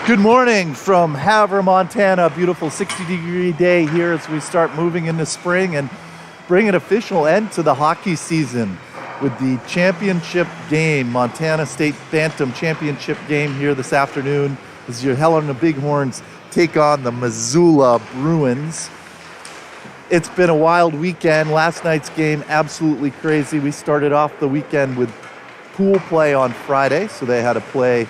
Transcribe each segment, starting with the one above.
Good morning from Havre, Montana. A beautiful 60-degree day here as we start moving into spring and bring an official end to the hockey season with the championship game, Montana State Bantam championship game here this afternoon as your Helena Bighorns take on the Missoula Bruins. It's been a wild weekend. Last night's game, absolutely crazy. We started off the weekend with pool play on Friday, so they had to play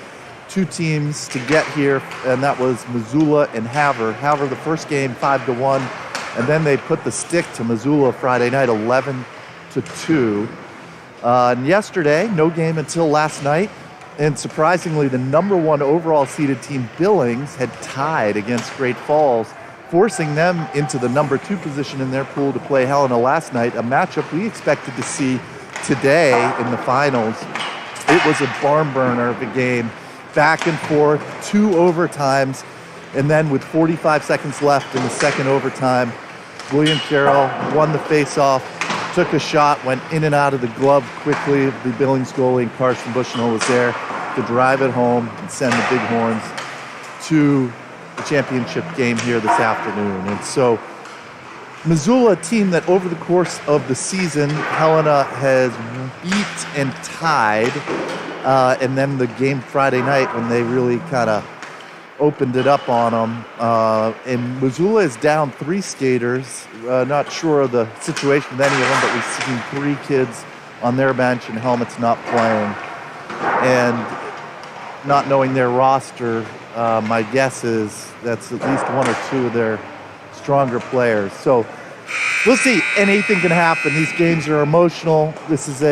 two teams to get here, and that was Missoula and Havre. Havre, the first game, 5-1, and then they put the stick to Missoula Friday night, 11-2. And yesterday, no game until last night, and surprisingly, the number one overall seeded team, Billings, had tied against Great Falls, forcing them into the number 2 position in their pool to play Helena last night, a matchup we expected to see today in the finals. It was a barn burner of a game. Back and forth, 2 overtimes, and then with 45 seconds left in the second overtime, William Carroll won the faceoff, took a shot, went in and out of the glove quickly. The Billings goalie, Carson Bushnell, was there to drive it home and send the Bighorns to the championship game here this afternoon. And so Missoula, a team that over the course of the season, Helena has beat and tied. And then the game Friday night when they really kind of opened it up on them. And Missoula is down 3 skaters. Not sure of the situation with any of them, but we've seen 3 kids on their bench and helmets not playing. And not knowing their roster, my guess is that's at least 1 or 2 of their stronger players. So we'll see. Anything can happen. These games are emotional. This is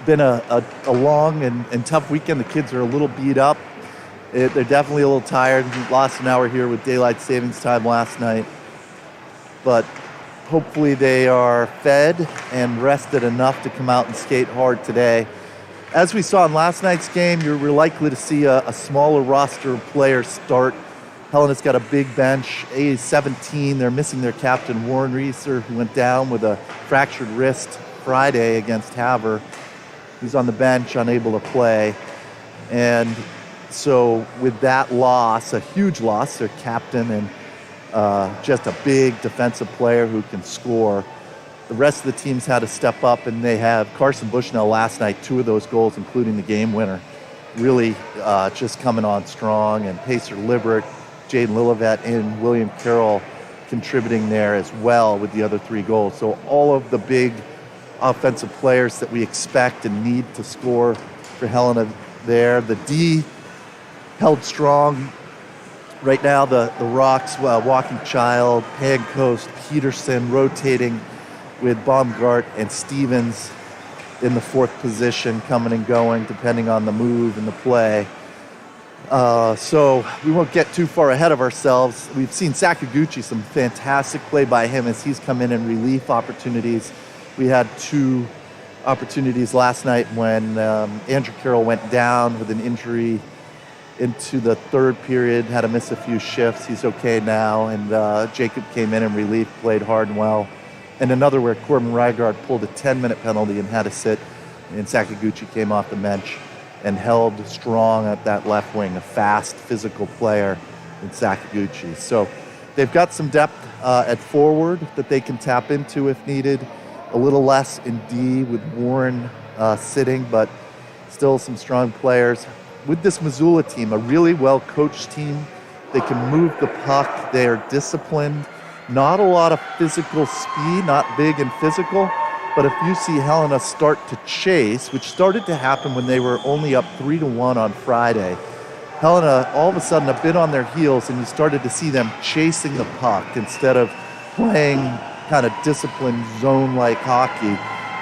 been a long and tough weekend. The kids are a little beat up. They're definitely a little tired. We lost an hour here with daylight savings time last night. But hopefully they are fed and rested enough to come out and skate hard today. As we saw in last night's game, you're likely to see a smaller roster of players start. Helena's got a big bench, A17. They're missing their captain, Warren Reeser, who went down with a fractured wrist Friday against Havre. He's on the bench, unable to play. And so with that loss, a huge loss, their captain and just a big defensive player who can score, the rest of the teams had to step up, and they have Carson Bushnell last night, 2 of those goals, including the game winner, really just coming on strong, and Pacer Libert, Jaden Lillivette, and William Carroll contributing there as well with the other 3 goals. So all of the big offensive players that we expect and need to score for Helena there. The D held strong. Right now, the Rocks, Walking Child, Pancoast, Peterson rotating with Baumgart and Stevens in the 4th position, coming and going depending on the move and the play. So we won't get too far ahead of ourselves. We've seen Sakaguchi, some fantastic play by him as he's come in relief opportunities. We had 2 opportunities last night when Andrew Carroll went down with an injury into the 3rd period, had to miss a few shifts. He's okay now, and Jacob came in relief, played hard and well. And another where Corbin Rygard pulled a 10-minute penalty and had to sit, and Sakaguchi came off the bench and held strong at that left wing, a fast, physical player in Sakaguchi. So they've got some depth at forward that they can tap into if needed. A little less in D with Warren sitting, but still some strong players. With this Missoula team, a really well-coached team, they can move the puck. They are disciplined. Not a lot of physical speed, not big and physical, but if you see Helena start to chase, which started to happen when they were only up 3-1 on Friday, Helena all of a sudden a bit on their heels, and you started to see them chasing the puck instead of playing kind of disciplined zone-like hockey.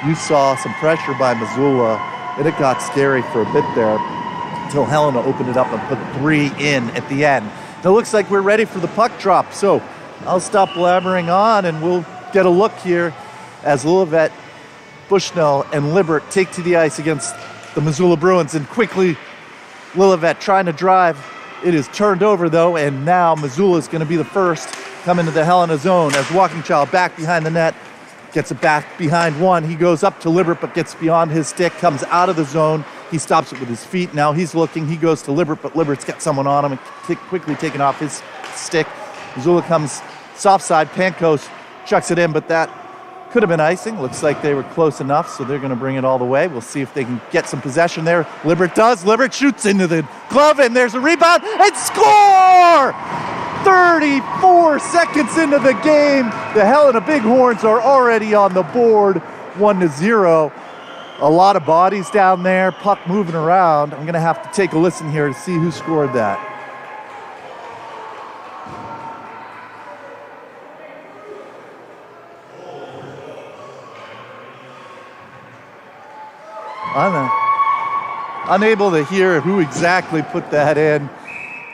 You saw some pressure by Missoula, and it got scary for a bit there until Helena opened it up and put 3 in at the end. Now it looks like we're ready for the puck drop, so I'll stop blabbering on and we'll get a look here as Lillivette, Bushnell, and Libert take to the ice against the Missoula Bruins, and quickly Lillivette trying to drive. It is turned over though, and now Missoula is going to be the first come into the Helena zone as Walking Child back behind the net, gets it back behind one. He goes up to Libert but gets beyond his stick, comes out of the zone, He stops it with his feet. Now he's looking. He goes to Libert, but Libert's got someone on him and quickly taking off his stick. Missoula comes soft side. Pankos chucks it in, but that could have been icing. Looks like they were close enough, so they're going to bring it all the way. We'll see if they can get some possession there. Libert does. Libert shoots into the glove, and there's a rebound, and score! 34 seconds into the game. The Helena Bighorns are already on the board, 1-0. A lot of bodies down there, puck moving around. I'm going to have to take a listen here to see who scored that. I'm unable to hear who exactly put that in.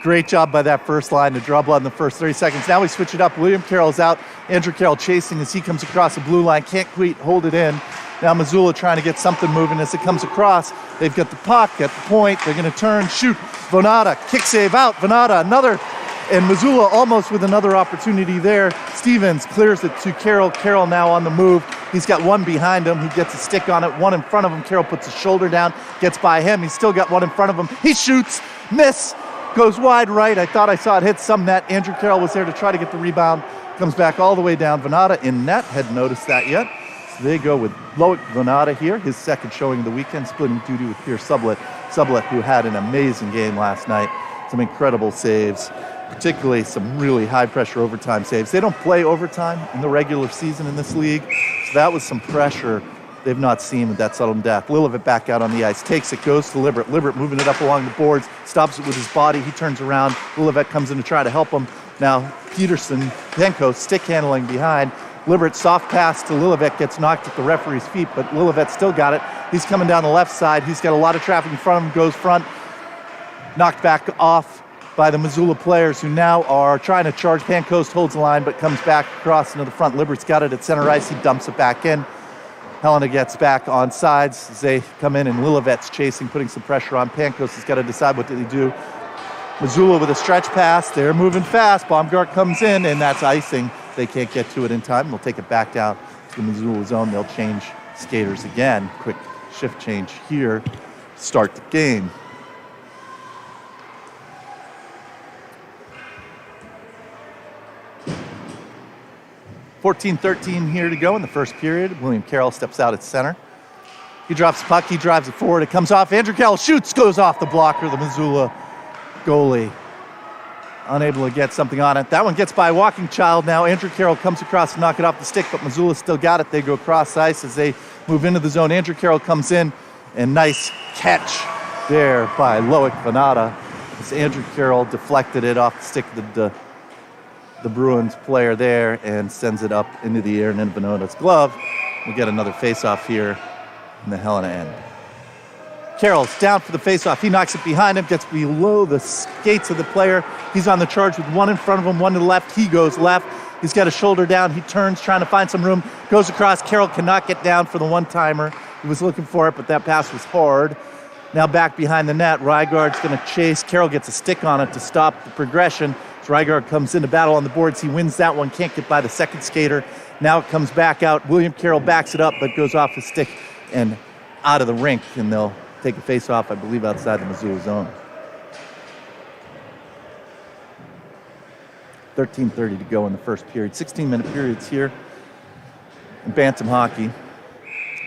Great job by that first line to dribble in the first 30 seconds. Now we switch it up. William Carroll's out. Andrew Carroll chasing as he comes across the blue line. Can't quite hold it in. Now Missoula trying to get something moving as it comes across. They've got the puck at the point. They're going to turn, shoot. Vonada, kick save out. Vonada, another. And Missoula almost with another opportunity there. Stevens clears it to Carroll. Carroll now on the move. He's got one behind him. He gets a stick on it. One in front of him. Carroll puts his shoulder down, gets by him. He's still got one in front of him. He shoots, miss, goes wide right. I thought I saw it hit some net. Andrew Carroll was there to try to get the rebound. Comes back all the way down. Vonada in net. Hadn't noticed that yet. So they go with Loic Vonada here. His second showing of the weekend, splitting duty with Pierce Sublett. Sublett, who had an amazing game last night. Some incredible saves, particularly some really high-pressure overtime saves. They don't play overtime in the regular season in this league, so that was some pressure they've not seen with that sudden death. Lilivit back out on the ice, takes it, goes to Libert. Libert moving it up along the boards, stops it with his body. He turns around. Lilivit comes in to try to help him. Now Peterson, Penko, stick handling behind. Libert soft pass to Lilivit, gets knocked at the referee's feet, but Lilivit still got it. He's coming down the left side. He's got a lot of traffic in front of him, goes front, knocked back off by the Missoula players who now are trying to charge. Pancoast holds the line but comes back across into the front. Libert's got it at center ice. He dumps it back in. Helena gets back on sides as they come in, and Lilivit's chasing, putting some pressure on. Pancoast has got to decide what they do. Missoula with a stretch pass. They're moving fast. Baumgart comes in, and that's icing. They can't get to it in time. They'll take it back down to the Missoula zone. They'll change skaters again. Quick shift change here to start the game. .13 here to go in the first period. William Carroll steps out at center. He drops the puck. He drives it forward. It comes off. Andrew Carroll shoots, goes off the blocker. The Missoula goalie unable to get something on it. That one gets by Walking Child now. Andrew Carroll comes across to knock it off the stick, but Missoula still got it. They go cross ice as they move into the zone. Andrew Carroll comes in, and nice catch there by Loic Vonada as Andrew Carroll deflected it off the stick of the Bruins player there and sends it up into the air and into Vonada's glove. We'll get another face-off here in the Helena end. Carroll's down for the face-off. He knocks it behind him, gets below the skates of the player. He's on the charge with one in front of him, one to the left. He goes left. He's got his shoulder down. He turns, trying to find some room. Goes across. Carroll cannot get down for the one-timer. He was looking for it, but that pass was hard. Now back behind the net. Rygaard's going to chase. Carroll gets a stick on it to stop the progression. As Rygaard comes into battle on the boards, he wins that one. Can't get by the second skater. Now it comes back out. William Carroll backs it up, but goes off his stick and out of the rink, and they'll take a face-off, I believe, outside the Missoula zone. 13:30 to go in the first period. 16-minute periods here in Bantam hockey.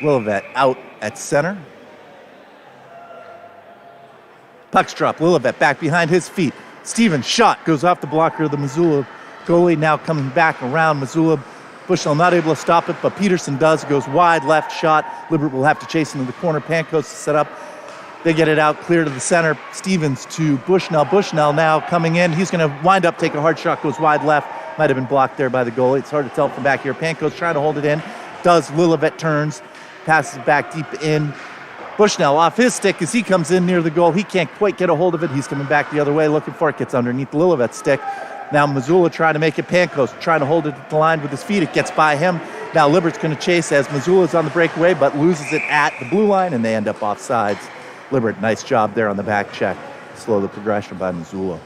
Lilivit out at center. Puck's dropped. Lilivit back behind his feet. Stevens shot goes off the blocker of the Missoula goalie. Now coming back around. Missoula Bushnell not able to stop it, but Peterson does. Goes wide, left shot. Libert will have to chase into the corner. Pankos to set up. They get it out, clear to the center. Stevens to Bushnell. Bushnell now coming in. He's going to wind up, take a hard shot, goes wide left. Might have been blocked there by the goalie. It's hard to tell from back here. Pankos trying to hold it in. Does. Lilivit turns, passes it back deep in. Bushnell off his stick as he comes in near the goal. He can't quite get a hold of it. He's coming back the other way, looking for it. Gets underneath Lilivit's stick. Now Missoula trying to make it. Pankos trying to hold it at the line with his feet. It gets by him. Now Libert's going to chase as Missoula's on the breakaway, but loses it at the blue line, and they end up off sides. Libert, nice job there on the back check. Slow the progression by Missoula.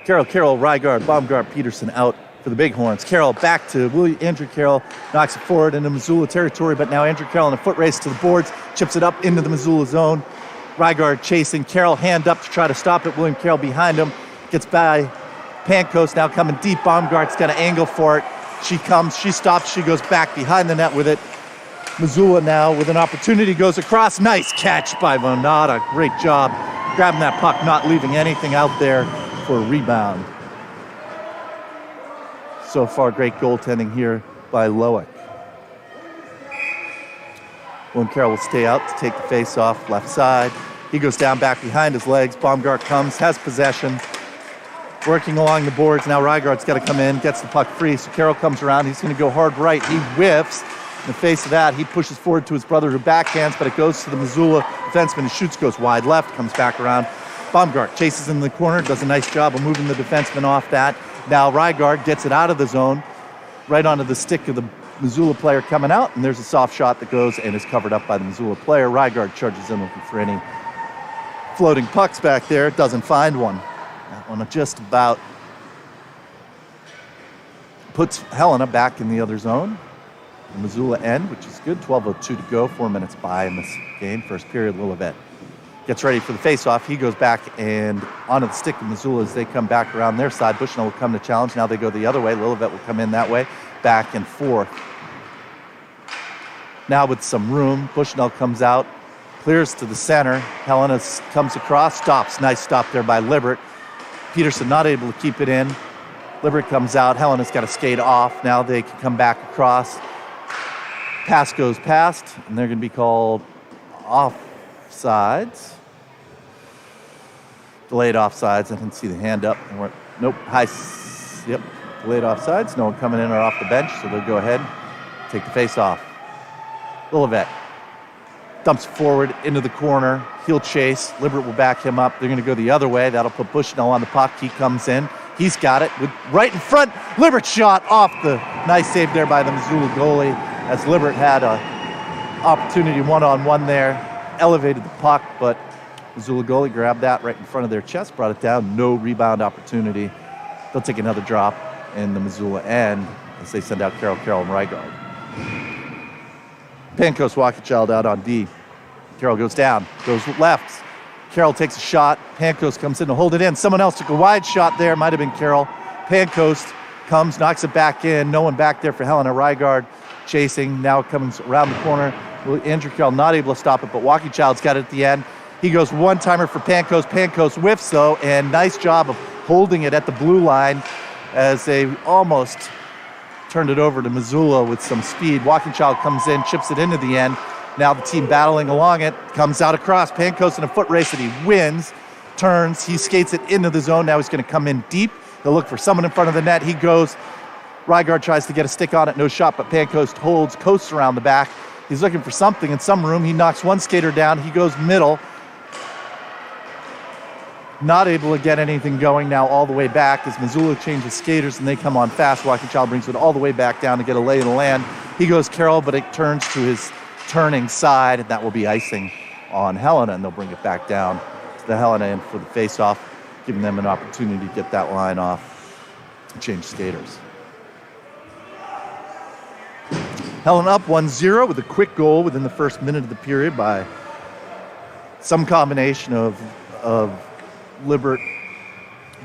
Carroll, Rygaard, Baumgart, Peterson out for the Bighorns. Carroll back to Andrew Carroll, knocks it forward into Missoula territory, but now Andrew Carroll in a foot race to the boards, chips it up into the Missoula zone. Rygaard chasing, Carroll hand up to try to stop it. William Carroll behind him, gets by Pankos, now coming deep. Baumgart's got an angle for it. She comes, she stops, she goes back behind the net with it. Missoula now with an opportunity, goes across. Nice catch by Vonada. Great job grabbing that puck, not leaving anything out there for a rebound. So far, great goaltending here by Loic. William Carroll will stay out to take the face-off, left side. He goes down back behind his legs. Baumgart comes, has possession. Working along the boards. Now Rygaard's got to come in, gets the puck free. So Carroll comes around. He's going to go hard right. He whiffs. In the face of that, he pushes forward to his brother who backhands, but it goes to the Missoula defenseman who shoots, goes wide left, comes back around. Baumgart chases in the corner, does a nice job of moving the defenseman off that. Now Rygaard gets it out of the zone, right onto the stick of the Missoula player coming out, and there's a soft shot that goes and is covered up by the Missoula player. Rygaard charges in looking for any floating pucks back there, doesn't find one. That one just about puts Helena back in the other zone. The Missoula end, which is good. 12:02 to go, 4 minutes by in this game. First period, Lillivette gets ready for the face-off. He goes back and onto the stick of Missoula as they come back around their side. Bushnell will come to challenge. Now they go the other way. Lillivette will come in that way, back and forth. Now with some room, Bushnell comes out, clears to the center. Helena comes across, stops. Nice stop there by Libbert. Peterson not able to keep it in. Libbert comes out. Helena's got to skate off. Now they can come back across. Pass goes past, and they're going to be called offsides. Delayed offsides. I didn't see the hand up. Nope. Yep. Delayed offsides. No one coming in or off the bench, so they'll go ahead, take the face off. Lillivette dumps forward into the corner. He'll chase. Libbert will back him up. They're going to go the other way. That'll put Bushnell on the puck. He comes in. He's got it with right in front. Libbert shot off the nice save there by the Missoula goalie as Libbert had a opportunity one-on-one there. Elevated the puck, but Missoula goalie grabbed that right in front of their chest, brought it down. No rebound opportunity. They'll take another drop in the Missoula end as they send out Carroll, and Rygaard. Pankos Walkichild out on D. Carroll goes down, goes left. Carroll takes a shot. Pankos comes in to hold it in. Someone else took a wide shot there. Might have been Carroll. Pankos comes, knocks it back in. No one back there for Helena. Rygaard chasing. Now comes around the corner. Andrew Carroll not able to stop it, but Walkichild's got it at the end. He goes one-timer for Pankos. Pankos whiffs, though, and nice job of holding it at the blue line as they almost turned it over to Missoula with some speed. Walkichild comes in, chips it into the end. Now the team battling along it, comes out across. Pankos in a foot race that he wins, turns, he skates it into the zone. Now he's going to come in deep. He'll look for someone in front of the net. He goes. Rygaard tries to get a stick on it, no shot, but Pankos holds, coasts around the back. He's looking for something in some room. He knocks one skater down. He goes middle. Not able to get anything going now all the way back as Missoula changes skaters and they come on fast. Walkichild brings it all the way back down to get a lay of the land. He goes Carroll, but it turns to his turning side, and that will be icing on Helena, and they'll bring it back down to the Helena end for the face-off, giving them an opportunity to get that line off and change skaters. Helena up 1-0 with a quick goal within the first minute of the period by some combination of Libbert,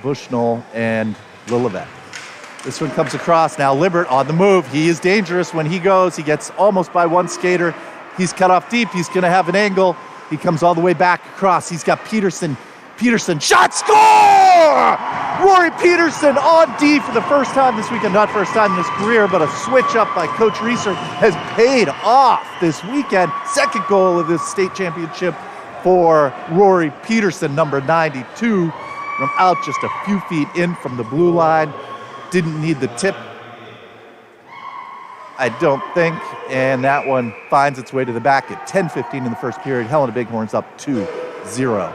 Bushnell, and Lillivette. This one comes across now. Libbert on the move. He is dangerous when he goes. He gets almost by one skater. He's cut off deep. He's going to have an angle. He comes all the way back across. He's got Peterson. Peterson, shot, score! Rory Peterson on D for the first time this weekend. Not first time in his career, but a switch up by Coach Reeser has paid off this weekend. Second goal of this state championship for Rory Peterson, number 92, from out just a few feet in from the blue line. Didn't need the tip, I don't think, and that one finds its way to the back at 10:15 in the first period. Helena Bighorns up 2-0.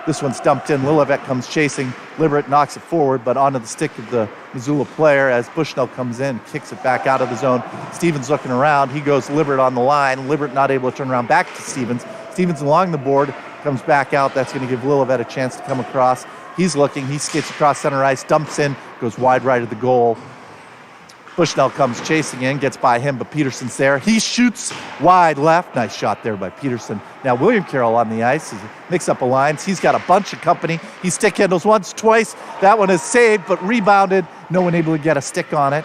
This one's dumped in. Lillivette comes chasing. Libbert knocks it forward, but onto the stick of the Missoula player as Bushnell comes in, kicks it back out of the zone. Stevens looking around. He goes Libbert on the line. Libbert not able to turn around back to Stevens. Stevens along the board, comes back out. That's going to give Lillivette a chance to come across. He's looking. He skates across center ice, dumps in, goes wide right of the goal. Bushnell comes chasing in, gets by him, but Peterson's there. He shoots wide left. Nice shot there by Peterson. Now William Carroll on the ice. Mix up of lines. He's got a bunch of company. He stick handles once, twice. That one is saved, but rebounded. No one able to get a stick on it.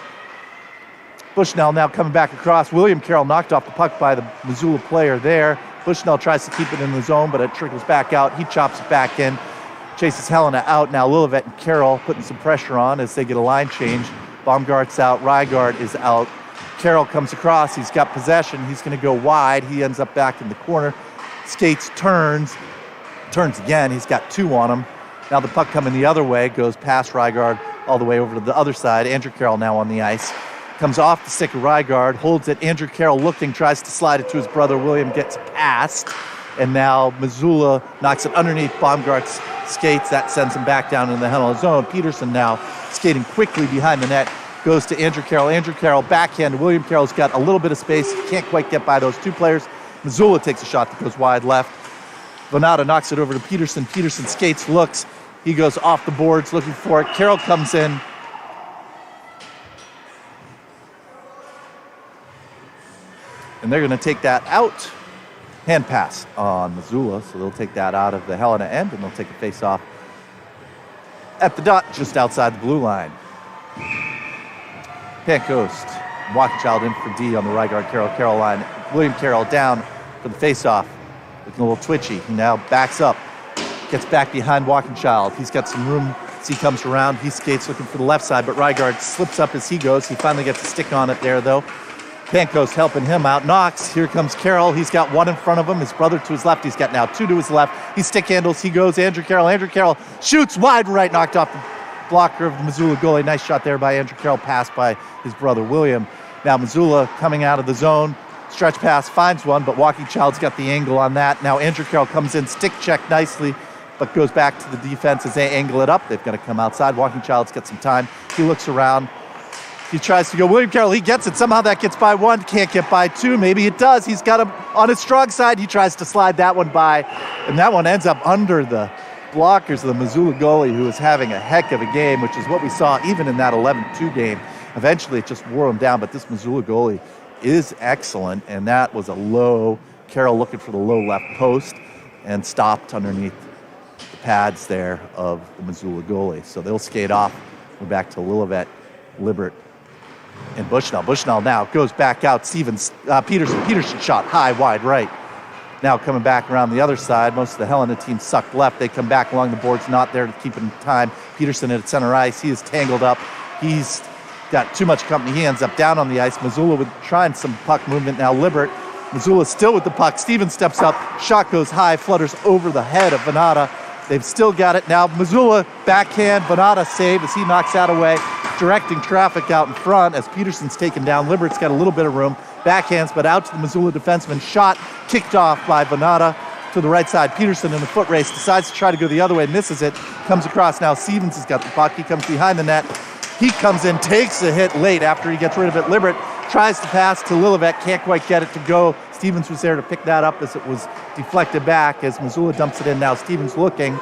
Bushnell now coming back across. William Carroll knocked off the puck by the Missoula player there. Bushnell tries to keep it in the zone, but it trickles back out. He chops it back in. Chases Helena out. Now Lillivette and Carroll putting some pressure on as they get a line change. Baumgart's out, Rygaard is out. Carroll comes across, he's got possession, he's gonna go wide. He ends up back in the corner. Skates, turns again, he's got 2 on him. Now the puck coming the other way, goes past Rygaard all the way over to the other side. Andrew Carroll now on the ice. Comes off the stick of Rygaard, holds it. Andrew Carroll looking, tries to slide it to his brother. William gets past. And now Missoula knocks it underneath Baumgart's skates. That sends him back down in the Helena zone. Peterson now skating quickly behind the net. Goes to Andrew Carroll. Andrew Carroll backhand. William Carroll's got a little bit of space. Can't quite get by those 2 players. Missoula takes a shot that goes wide left. Venata knocks it over to Peterson. Peterson skates, looks. He goes off the boards looking for it. Carroll comes in. And they're going to take that out. Hand pass on Missoula, so they'll take that out of the Helena end, and they'll take a face-off at the dot just outside the blue line. Pancoast, Walkenchild in for D on the Rygaard Carroll line. William Carroll down for the face-off, looking a little twitchy. He now backs up, gets back behind Walkenchild. He's got some room as he comes around. He skates looking for the left side, but Rygaard slips up as he goes. He finally gets a stick on it there, though. Pancoast helping him out. Knocks. Here comes Carroll. He's got 1 in front of him. His brother to his left. He's got now 2 to his left. He stick handles. He goes. Andrew Carroll. Andrew Carroll shoots wide right. Knocked off the blocker of the Missoula goalie. Nice shot there by Andrew Carroll. Passed by his brother William. Now Missoula coming out of the zone. Stretch pass. Finds one, but Walkenchild's got the angle on that. Now Andrew Carroll comes in. Stick check nicely, but goes back to the defense as they angle it up. They've got to come outside. Walkenchild's got some time. He looks around. He tries to go. William Carroll, he gets it. Somehow that gets by 1. Can't get by 2. Maybe it does. He's got him on his strong side. He tries to slide that one by. And that one ends up under the blockers of the Missoula goalie, who is having a heck of a game, which is what we saw even in that 11-2 game. Eventually it just wore him down, but this Missoula goalie is excellent. And that was a low. Carroll looking for the low left post and stopped underneath the pads there of the Missoula goalie. So they'll skate off. We're back to Lillivette, Libert, and Bushnell. Bushnell now goes back out. Peterson shot high, wide right. Now coming back around the other side. Most of the Helena team sucked left. They come back along the boards, not there to keep it in time. Peterson at center ice. He is tangled up. He's got too much company. He ends up down on the ice. Missoula with trying some puck movement now. Libert. Missoula still with the puck. Stevens steps up. Shot goes high, flutters over the head of Venata. They've still got it. Now Missoula backhand. Venata save as he knocks that away, directing traffic out in front as Peterson's taken down. Libert's got a little bit of room. Backhands, but out to the Missoula defenseman. Shot kicked off by Venata to the right side. Peterson in the foot race decides to try to go the other way, misses it. Comes across now. Stevens has got the puck. He comes behind the net. He comes in, takes a hit late after he gets rid of it. Libert tries to pass to Lillivette, can't quite get it to go. Stevens was there to pick that up as it was deflected back as Missoula dumps it in. Now Stevens looking.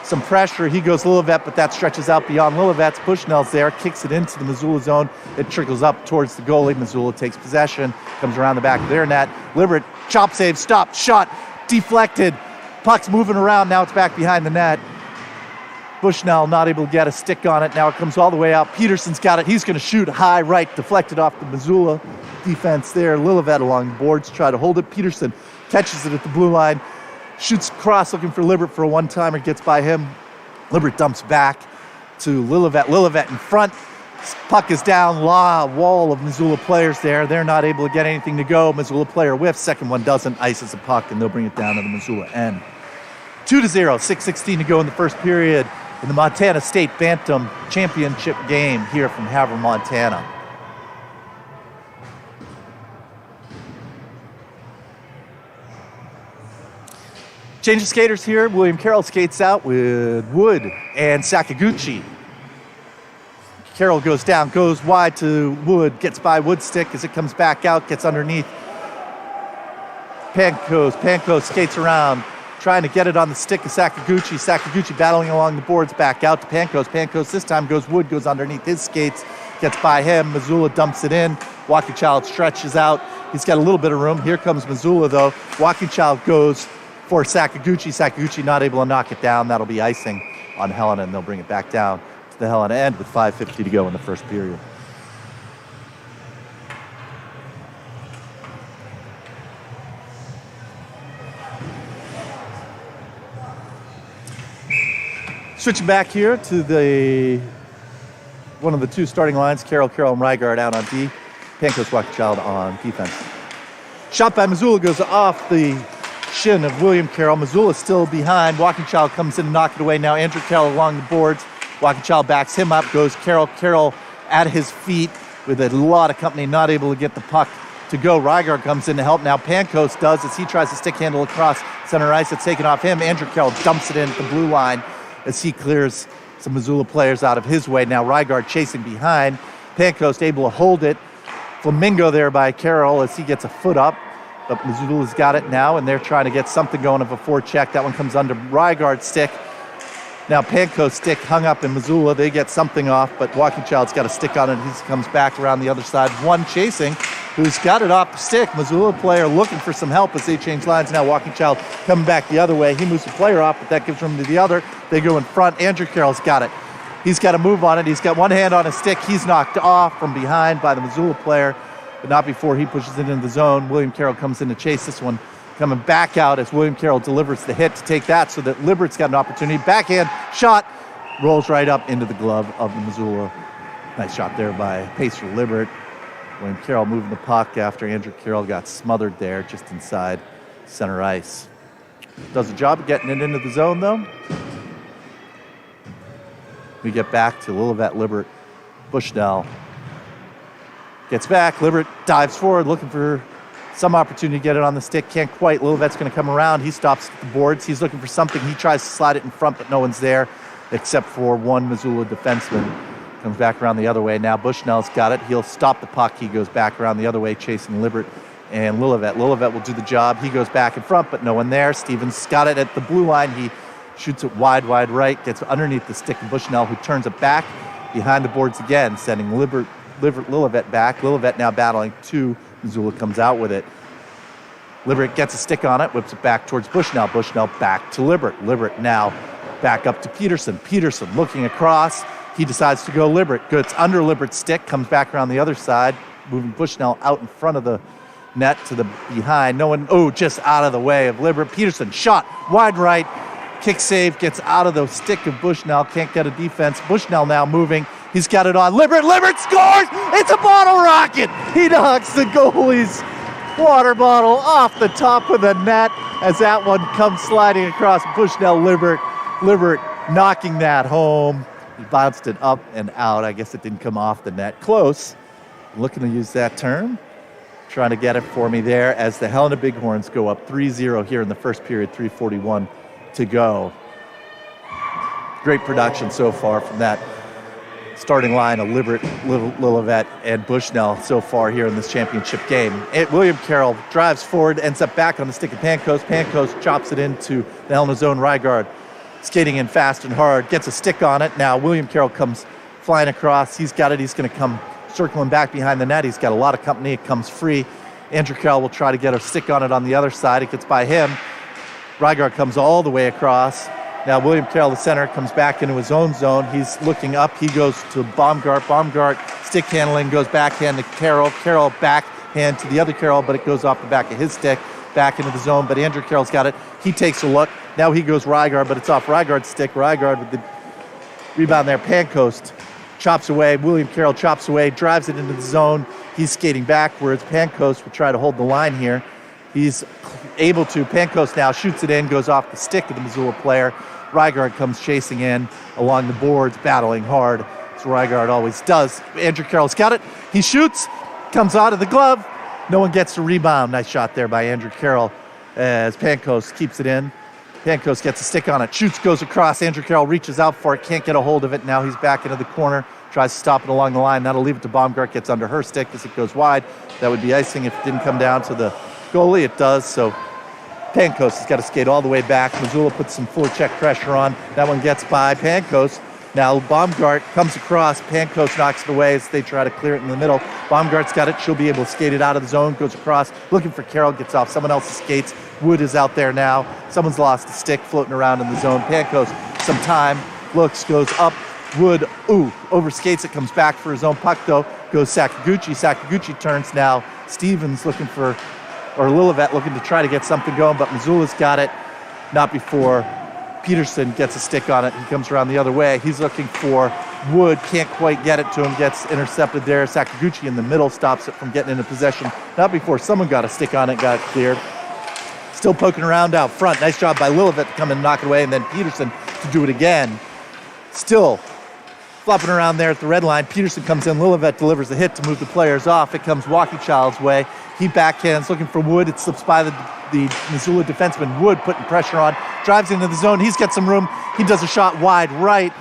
Some pressure. He goes Lillivette, but that stretches out beyond Lillivette's. Bushnell's there, kicks it into the Missoula zone. It trickles up towards the goalie. Missoula takes possession, comes around the back of their net. Libert, chop save, stopped, shot, deflected. Puck's moving around. Now it's back behind the net. Bushnell not able to get a stick on it. Now it comes all the way out. Peterson's got it. He's going to shoot high right, deflected off the Missoula defense there. Lillivette along the boards, try to hold it. Peterson catches it at the blue line, shoots across looking for Libert for a one-timer, gets by him. Libert dumps back to Lillivette. Lillivette in front. Puck is down. Wall of Missoula players there. They're not able to get anything to go. Missoula player whiffs. Second one doesn't. Ices a puck, and they'll bring it down to the Missoula end. 2-0. 6:16 to go in the first period in the Montana State Bantam Championship game here from Havre, Montana. Change of skaters here. William Carroll skates out with Wood and Sakaguchi. Carroll goes down, goes wide to Wood, gets by Wood's stick as it comes back out, gets underneath. Pancoast skates around, trying to get it on the stick of Sakaguchi. Sakaguchi battling along the boards, back out to Pancoast. Pancoast this time goes Wood, goes underneath his skates, gets by him. Missoula dumps it in. Walking Child stretches out. He's got a little bit of room. Here comes Missoula, though. Walking Child goes for Sakaguchi. Sakaguchi not able to knock it down. That'll be icing on Helena, and they'll bring it back down to the Helena end with 5:50 to go in the first period. Switching back here to one of the two starting lines, Carroll, and Rygaard out on D. Pankos, Walking Child on defense. Shot by Missoula goes off the shin of William Carroll. Missoula still behind. Walking Child comes in and knock it away. Now Andrew Carroll along the boards. Walking Child backs him up. Goes Carroll. Carroll at his feet with a lot of company, not able to get the puck to go. Rygaard comes in to help. Now Pankos does as he tries to stick handle across center ice. It's taken off him. Andrew Carroll dumps it in at the blue line as he clears some Missoula players out of his way. Now Rygaard chasing behind. Pankos able to hold it. Flamingo there by Carroll as he gets a foot up. But Missoula's got it now, and they're trying to get something going of a forecheck. That one comes under Rygaard's stick. Now Pankos' stick hung up in Missoula. They get something off, but Walking Child's got a stick on it. He comes back around the other side. One chasing, who's got it off the stick. Missoula player looking for some help as they change lines. Now Walking Child coming back the other way. He moves the player off, but that gives room to the other. They go in front. Andrew Carroll's got it. He's got to move on it. He's got one hand on his stick. He's knocked off from behind by the Missoula player, but not before he pushes it into the zone. William Carroll comes in to chase this one, coming back out as William Carroll delivers the hit to take that so that Libert's got an opportunity. Backhand shot rolls right up into the glove of the Missoula. Nice shot there by Pacer Libert. William Carroll moving the puck after Andrew Carroll got smothered there just inside center ice. Does a job of getting it into the zone, though. We get back to Lillivette, Libert, Bushnell. Gets back, Libert dives forward, looking for some opportunity to get it on the stick. Can't quite. Lillivette's going to come around. He stops at the boards. He's looking for something. He tries to slide it in front, but no one's there except for one Missoula defenseman. Comes back around the other way. Now Bushnell's got it. He'll stop the puck. He goes back around the other way, chasing Libert and Lillivette. Lillivette will do the job. He goes back in front, but no one there. Stevens got it at the blue line. He shoots it wide right, gets underneath the stick of Bushnell, who turns it back behind the boards again, sending Lillivette back. Lillivette now battling two. Missoula comes out with it. Libert gets a stick on it, whips it back towards Bushnell. Bushnell back to Libert. Libert now back up to Peterson. Peterson looking across. He decides to go Libert. Gets under Libert's stick, comes back around the other side, moving Bushnell out in front of the net to the behind. No one, just out of the way of Libert. Peterson shot wide right. Kick save, gets out of the stick of Bushnell. Can't get a defense. Bushnell now moving. He's got it on Libert. Libert scores! It's a bottle rocket! He knocks the goalie's water bottle off the top of the net as that one comes sliding across Bushnell. Libert knocking that home. He bounced it up and out. I guess it didn't come off the net. Close. Looking to use that term. Trying to get it for me there as the Helena Bighorns go up 3-0 here in the first period, 3:41 to go. Great production so far from that starting line of Libert, Lillivette, and Bushnell so far here in this championship game. William Carroll drives forward, ends up back on the stick of Pankos. Pankos chops it into the Helena zone. Rygaard skating in fast and hard, gets a stick on it. Now William Carroll comes flying across. He's got it. He's going to come circling back behind the net. He's got a lot of company. It comes free. Andrew Carroll will try to get a stick on it on the other side. It gets by him. Rygaard comes all the way across. Now William Carroll, the center, comes back into his own zone. He's looking up. He goes to Baumgart. Baumgart stick handling, goes backhand to Carroll. Carroll backhand to the other Carroll, but it goes off the back of his stick, back into the zone. But Andrew Carroll's got it. He takes a look. Now he goes Rygaard, but it's off Rygaard's stick. Rygaard with the rebound there. Pancoast chops away. William Carroll chops away, drives it into the zone. He's skating backwards. Pancoast will try to hold the line here. He's able to. Pancoast now shoots it in, goes off the stick of the Missoula player. Rygaard comes chasing in along the boards, battling hard, as Rygaard always does. Andrew Carroll's got it. He shoots, comes out of the glove. No one gets the rebound. Nice shot there by Andrew Carroll as Pancoast keeps it in. Pancoast gets a stick on it, shoots, goes across. Andrew Carroll reaches out for it, can't get a hold of it. Now he's back into the corner, tries to stop it along the line. That'll leave it to Baumgart, gets under her stick as it goes wide. That would be icing if it didn't come down to the goalie. It does, so Pancoast has got to skate all the way back. Missoula puts some forecheck pressure on. That one gets by Pancoast. Now Baumgart comes across, Pankos knocks it away as they try to clear it in the middle. Baumgart's got it, she'll be able to skate it out of the zone, goes across, looking for Carroll, gets off, someone else skates. Wood is out there now. Someone's lost a stick floating around in the zone. Pankos, some time, looks, goes up. Wood, overskates it, comes back for his own puck though. Goes Sakaguchi. Sakaguchi turns now. Stevens looking for, or Lillivette looking to try to get something going, but Missoula's got it. Not before Peterson gets a stick on it. He comes around the other way. He's looking for Wood, can't quite get it to him, gets intercepted there. Sakaguchi in the middle stops it from getting into possession. Not before someone got a stick on it, got it cleared. Still poking around out front. Nice job by Lillivette to come and knock it away, and then Peterson to do it again. Still flopping around there at the red line. Peterson comes in. Lillivette delivers a hit to move the players off. It comes Walking Child's way. He backhands, looking for Wood. It slips by the Missoula defenseman. Wood putting pressure on. Drives into the zone. He's got some room. He does a shot wide right.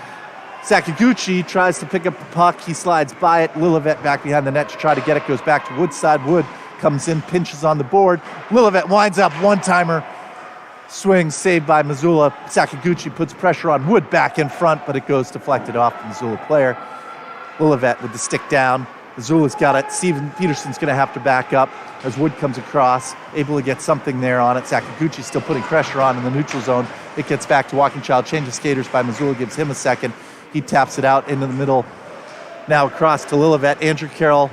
Sakaguchi tries to pick up the puck. He slides by it. Lillivette back behind the net to try to get it. Goes back to Wood's side. Wood comes in, pinches on the board. Lillivette winds up one-timer. Swings saved by Missoula. Sakaguchi puts pressure on Wood back in front, but it goes deflected off the Missoula player. Lillivette with the stick down. Missoula's got it. Steven Peterson's going to have to back up as Wood comes across, able to get something there on it. Sakaguchi's still putting pressure on in the neutral zone. It gets back to Walking Child. Change of skaters by Missoula gives him a second. He taps it out into the middle. Now across to Lillivette. Andrew Carroll,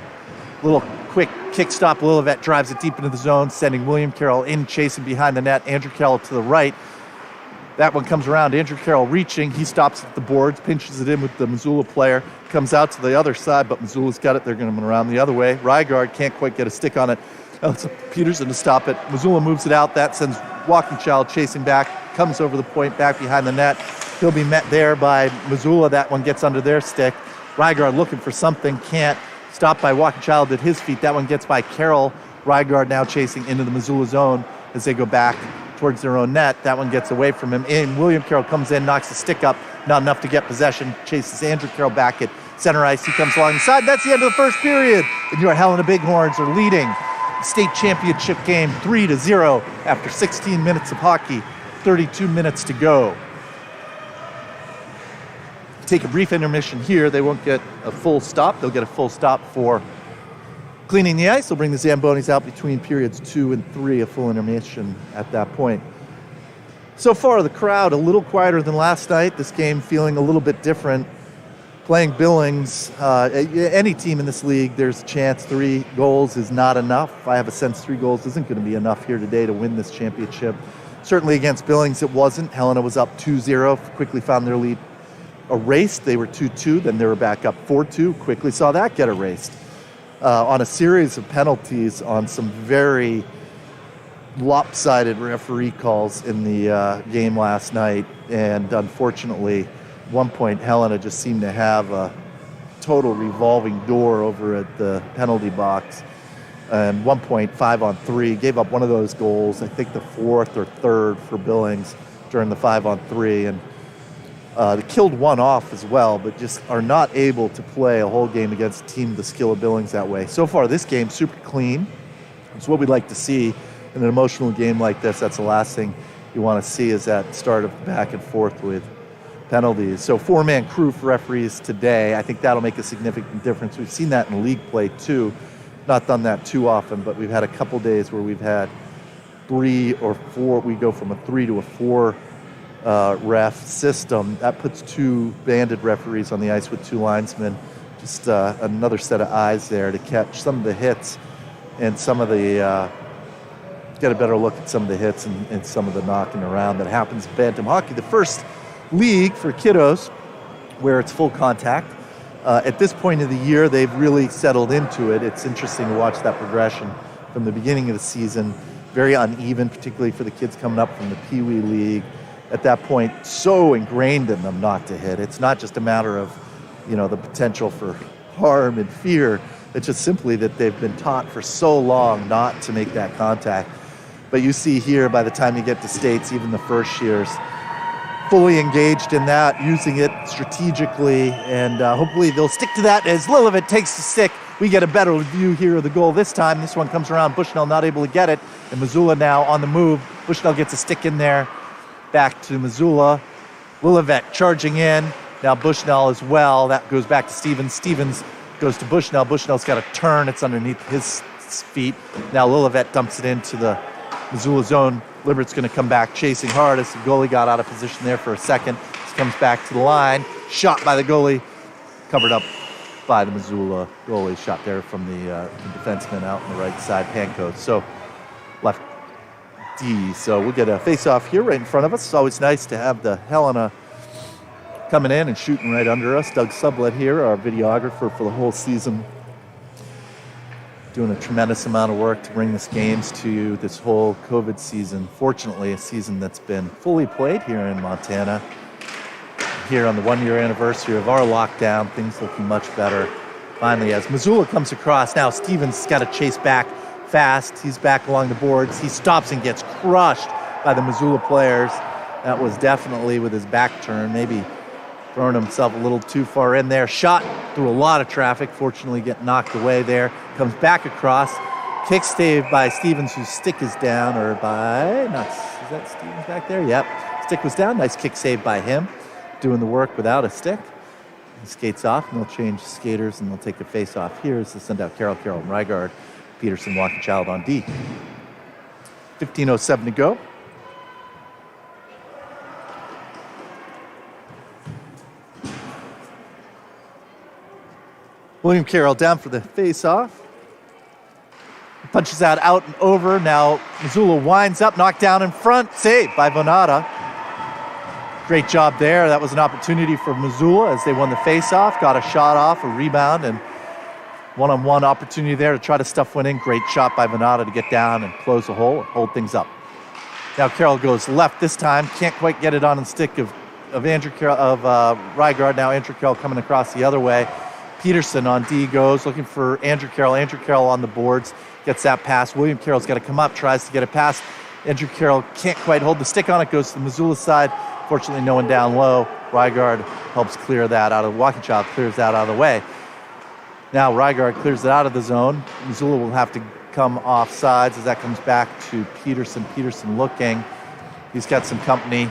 little quick kick stop. Lillivette drives it deep into the zone, sending William Carroll in, chasing behind the net. Andrew Carroll to the right. That one comes around. Andrew Carroll reaching. He stops at the boards, pinches it in with the Missoula player. Comes out to the other side, but Missoula's got it. They're going to run around the other way. Rygaard can't quite get a stick on it. It's Peterson to stop it. Missoula moves it out. That sends Walking Child chasing back. Comes over the point, back behind the net. He'll be met there by Missoula. That one gets under their stick. Rygaard looking for something. Can't. Stopped by Walking Child at his feet. That one gets by Carroll. Rygaard now chasing into the Missoula zone as they go back towards their own net. That one gets away from him. In William Carroll comes in, knocks the stick up. Not enough to get possession. Chases Andrew Carroll back at center ice. He comes along the side. That's the end of the first period. And your Helena Bighorns are leading the state championship game 3-0 after 16 minutes of hockey, 32 minutes to go. Take a brief intermission here. They won't get a full stop. They'll get a full stop for cleaning the ice. They'll bring the Zambonis out between periods 2 and 3, a full intermission at that point. So far, the crowd a little quieter than last night. This game feeling a little bit different. Playing Billings, any team in this league, there's a chance 3 goals is not enough. I have a sense 3 goals isn't going to be enough here today to win this championship. Certainly against Billings, it wasn't. Helena was up 2-0, quickly found their lead erased. They were 2-2, then they were back up 4-2, quickly saw that get erased. On a series of penalties on some very lopsided referee calls in the game last night, and unfortunately, at one point Helena just seemed to have a total revolving door over at the penalty box. And 5-on-3, gave up one of those goals, I think the 4th or 3rd for Billings during the 5-on-3, and they killed one off as well, but just are not able to play a whole game against a team with the skill of Billings that way. So far, this game, super clean. It's what we'd like to see in an emotional game like this. That's the last thing you want to see, is that start of back and forth with penalties. So 4-man crew for referees today. I think that'll make a significant difference. We've seen that in league play too. Not done that too often, but we've had a couple days where we've had 3 or 4. We go from a 3 to a 4 ref system. That puts 2 banded referees on the ice with 2 linesmen. Just another set of eyes there to catch some of the hits and some of the get a better look at some of the hits and some of the knocking around that happens in Bantam hockey. The first league for kiddos where it's full contact. At this point of the year, they've really settled into it. It's interesting to watch that progression from the beginning of the season. Very uneven, particularly for the kids coming up from the Pee Wee League. At that point, so ingrained in them not to hit. It's not just a matter of, the potential for harm and fear. It's just simply that they've been taught for so long not to make that contact. But you see here, by the time you get to states, even the first years, fully engaged in that, using it strategically, and hopefully they'll stick to that as Lillivette takes the stick. We get a better view here of the goal this time. This one comes around, Bushnell not able to get it, and Missoula now on the move. Bushnell gets a stick in there. Back to Missoula. Lillivette charging in, Now Bushnell as well. That goes back to Stevens. Stevens goes to Bushnell. Bushnell's got a turn. It's underneath his feet. Now Lillivette dumps it into the Missoula zone. Libert's going to come back chasing hard as the goalie got out of position there for a second. He comes back to the line. Shot by the goalie. Covered up by the Missoula goalie. Shot there from the defenseman out on the right side, Pancoast. So left D. So we'll get a face-off here right in front of us. It's always nice to have the Helena coming in and shooting right under us. Doug Sublett here, our videographer for the whole season, doing a tremendous amount of work to bring this games to you this whole COVID season. Fortunately, a season that's been fully played here in Montana. Here on the 1-year anniversary of our lockdown, things looking much better. Finally, as Missoula comes across, now Stevens got to chase back fast. He's back along the boards. He stops and gets crushed by the Missoula players. That was definitely with his back turn, maybe throwing himself a little too far in there. Shot through a lot of traffic, fortunately getting knocked away there. Comes back across. Kick saved by Stevens, whose stick is down, or by, not, is that Stevens back there? Yep, stick was down. Nice kick saved by him, doing the work without a stick. He skates off, and they'll change skaters, and they'll take a face-off here as they send out Carroll, and Rygaard, Peterson, Walking-Child on D. 15:07 to go. William Carroll down for the face-off. Punches that out and over. Now Missoula winds up, knocked down in front. Saved by Vonata. Great job there. That was an opportunity for Missoula as they won the face-off. Got a shot off, a rebound, and one-on-one opportunity there to try to stuff one in. Great shot by Vonata to get down and close the hole and hold things up. Now Carroll goes left this time. Can't quite get it on the stick of Andrew Carroll, of Rygaard. Now Andrew Carroll coming across the other way. Peterson on D goes, looking for Andrew Carroll. Andrew Carroll on the boards, gets that pass. William Carroll's got to come up, tries to get a pass. Andrew Carroll can't quite hold the stick on it, goes to the Missoula side. Fortunately, no one down low. Rygaard helps clear that out of, Walking-Child clears that out of the way. Now Rygaard clears it out of the zone. Missoula will have to come off sides as that comes back to Peterson. Peterson looking. He's got some company.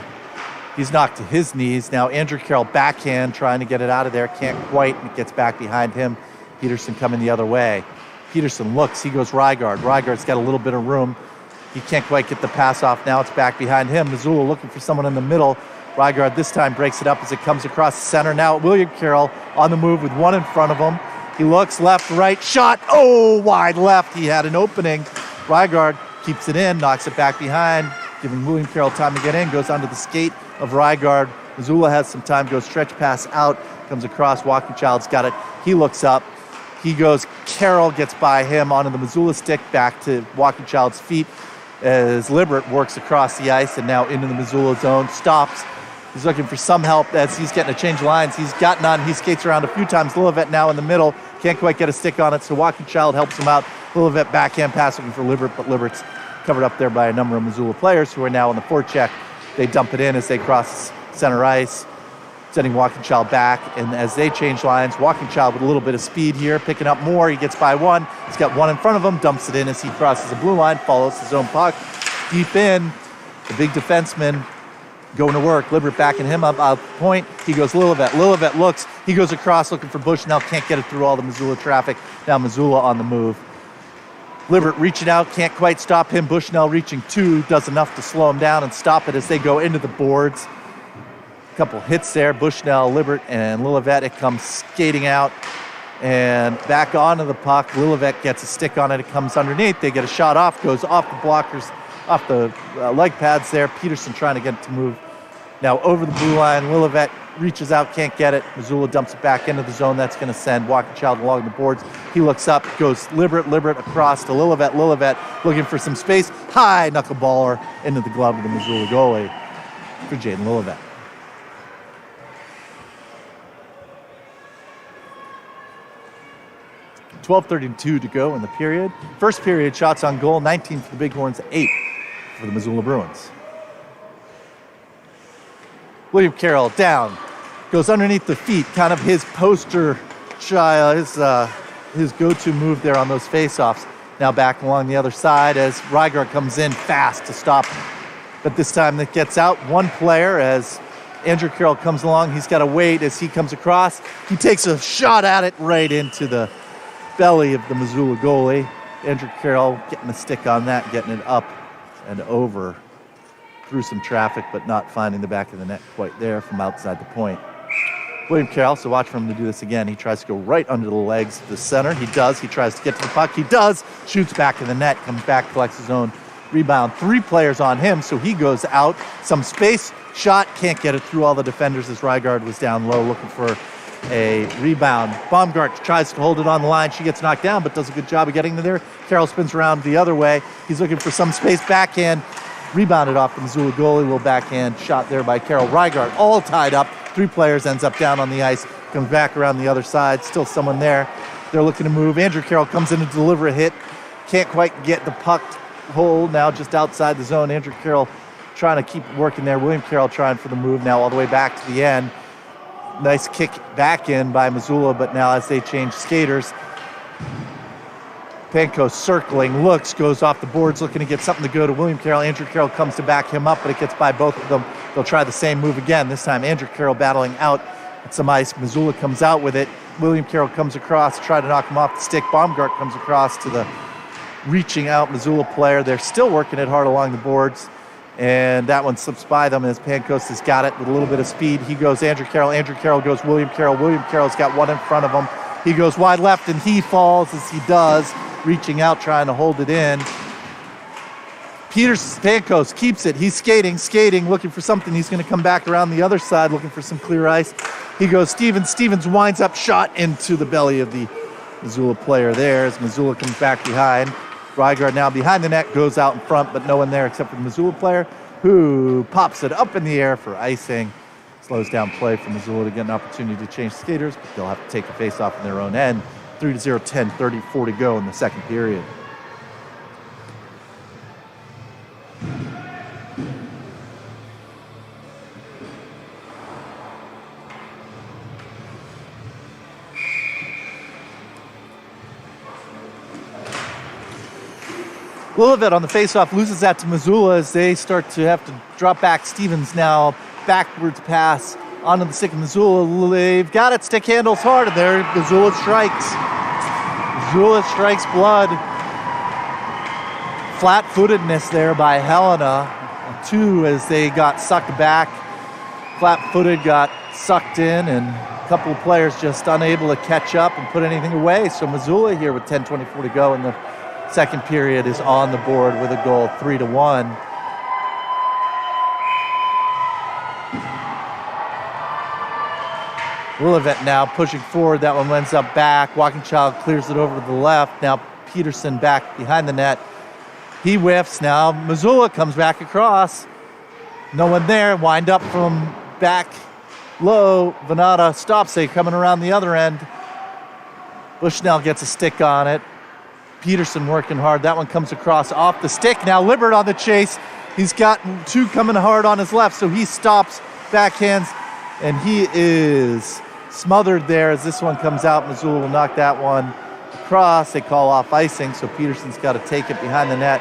He's knocked to his knees. Now Andrew Carroll backhand trying to get it out of there. Can't quite, and it gets back behind him. Peterson coming the other way. Peterson looks. He goes Rygaard. Rygaard's got a little bit of room. He can't quite get the pass off. Now it's back behind him. Missoula looking for someone in the middle. Rygaard this time breaks it up as it comes across the center. Now William Carroll on the move with one in front of him. He looks left, right, shot. Oh, wide left. He had an opening. Rygaard keeps it in, knocks it back behind, giving William Carroll time to get in. Goes onto the skate of Rygaard. Missoula has some time, goes stretch pass out, comes across. Walking-Child's got it. He looks up. He goes, Carroll gets by him onto the Missoula stick, back to Walking-Child's feet as Libert works across the ice and now into the Missoula zone. Stops. He's looking for some help as he's getting to change lines. He's gotten on. He skates around a few times. Lillivette now in the middle. Can't quite get a stick on it, so Walking-Child helps him out. Lillivette backhand pass looking for Libert, but Libert's covered up there by a number of Missoula players who are now on the forecheck. They dump it in as they cross center ice, sending Walking-Child back. And as they change lines, Walking-Child with a little bit of speed here, picking up more. He gets by one. He's got one in front of him, dumps it in as he crosses the blue line, follows his own puck. Deep in, the big defenseman going to work. Libert backing him up out point. He goes Lillivette. Lillivette looks. He goes across looking for Bushnell. Can't get it through all the Missoula traffic. Now Missoula on the move. Libert reaching out. Can't quite stop him. Bushnell reaching two. Does enough to slow him down and stop it as they go into the boards. A couple hits there. Bushnell, Libert, and Lillivette. It comes skating out and back onto the puck. Lillivette gets a stick on it. It comes underneath. They get a shot off. Goes off the blockers, off the leg pads there. Peterson trying to get it to move. Now over the blue line. Lillivette reaches out, can't get it. Missoula dumps it back into the zone. That's going to send Walking-Child along the boards. He looks up, goes Libert across to Lillivette. Lillivette looking for some space. High knuckleballer into the glove of the Missoula goalie for Jaden Lillivette. .12:32 to go in the period. First period, shots on goal, 19 for the Bighorns, 8 for the Missoula Bruins. William Carroll down, goes underneath the feet, kind of his poster child, his go-to move there on those face-offs. Now back along the other side as Rygaard comes in fast to stop. But this time it gets out one player as Andrew Carroll comes along. He's got to wait as he comes across. He takes a shot at it right into the belly of the Missoula goalie. Andrew Carroll getting a stick on that, getting it up and over through some traffic, but not finding the back of the net quite there from outside the point. William Carroll, so watch for him to do this again. He tries to go right under the legs of the center. He does. He tries to get to the puck. He does. Shoots back in the net, comes back, collects his own rebound. 3 players on him, so he goes out. Some space, shot, can't get it through all the defenders as Rygaard was down low looking for a rebound. Baumgart tries to hold it on the line. She gets knocked down, but does a good job of getting there. Carroll spins around the other way. He's looking for some space, backhand. Rebounded off the Missoula goalie. Little backhand shot there by Carroll. Rygaard all tied up. 3 players, ends up down on the ice. Comes back around the other side. Still someone there. They're looking to move. Andrew Carroll comes in to deliver a hit. Can't quite get the puck hole. Now just outside the zone. Andrew Carroll trying to keep working there. William Carroll trying for the move now all the way back to the end. Nice kick back in by Missoula, but now as they change skaters, Panko circling, looks, goes off the boards, looking to get something to go to William Carroll. Andrew Carroll comes to back him up, but it gets by both of them. They'll try the same move again. This time Andrew Carroll battling out at some ice. Missoula comes out with it. William Carroll comes across, try to knock him off the stick. Baumgart comes across to the reaching out Missoula player. They're still working it hard along the boards, and that one slips by them as Pankos has got it with a little bit of speed. He goes Andrew Carroll. Andrew Carroll goes William Carroll. William Carroll's got one in front of him. He goes wide left, and he falls as he does, reaching out, trying to hold it in. Pankos keeps it. He's skating, looking for something. He's going to come back around the other side, looking for some clear ice. He goes Stevens. Stevens winds up, shot into the belly of the Missoula player there as Missoula comes back behind. Rygaard now behind the net, goes out in front, but no one there except for the Missoula player, who pops it up in the air for icing. Slows down play for Missoula to get an opportunity to change skaters, but they'll have to take a face-off in their own end. 3-0, 10:34 to go in the second period. Lillivette on the faceoff loses that to Missoula as they start to have to drop back. Stevens now backwards pass onto the stick of Missoula. They've got it. Stick handles hard, and there Missoula strikes. Missoula strikes blood. Flat-footedness there by Helena. 2 as they got sucked back. Flat-footed got sucked in, and a couple of players just unable to catch up and put anything away. So Missoula here with 10:24 to go in the second period is on the board with a goal, 3-1. Lillivette now pushing forward. That one ends up back. Walking-Child clears it over to the left. Now Peterson back behind the net. He whiffs. Now Missoula comes back across. No one there. Wind up from back low. Venata stops it coming around the other end. Bushnell gets a stick on it. Peterson working hard. That one comes across off the stick. Now Libbert on the chase. He's got 2 coming hard on his left, so he stops, backhands, and he is smothered there as this one comes out. Missoula will knock that one across. They call off icing, so Peterson's got to take it behind the net.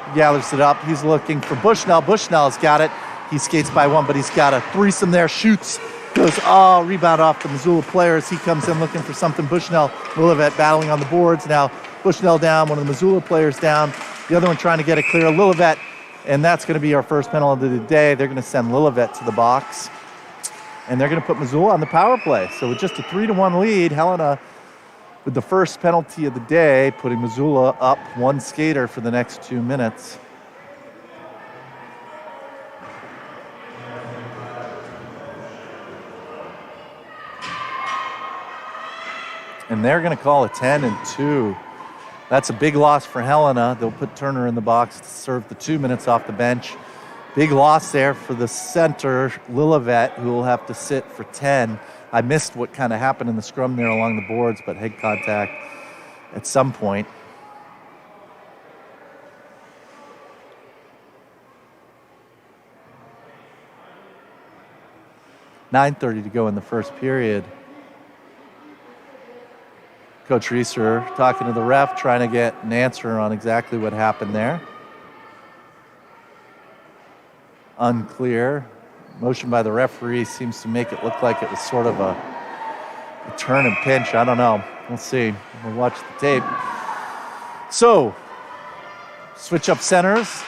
He gathers it up. He's looking for Bushnell. Bushnell's got it. He skates by one, but he's got a threesome there. Shoots. Goes, rebound off the Missoula players. He comes in looking for something. Bushnell, Lillivette battling on the boards. Now Bushnell down, one of the Missoula players down. The other one trying to get it clear. Lillivette, and that's going to be our first penalty of the day. They're going to send Lillivette to the box, and they're going to put Missoula on the power play. So with just a 3-1 lead, Helena with the first penalty of the day, putting Missoula up 1 skater for the next 2 minutes. And they're going to call a 10-2. That's a big loss for Helena. They'll put Turner in the box to serve the 2 minutes off the bench. Big loss there for the center, Lillivette, who will have to sit for 10. I missed what kind of happened in the scrum there along the boards, but head contact at some point. $9:30 to go in the first period. Coach Reeser talking to the ref, trying to get an answer on exactly what happened there. Unclear. Motion by the referee seems to make it look like it was sort of a turn and pinch. I don't know. We'll see. We'll watch the tape. So, switch up centers.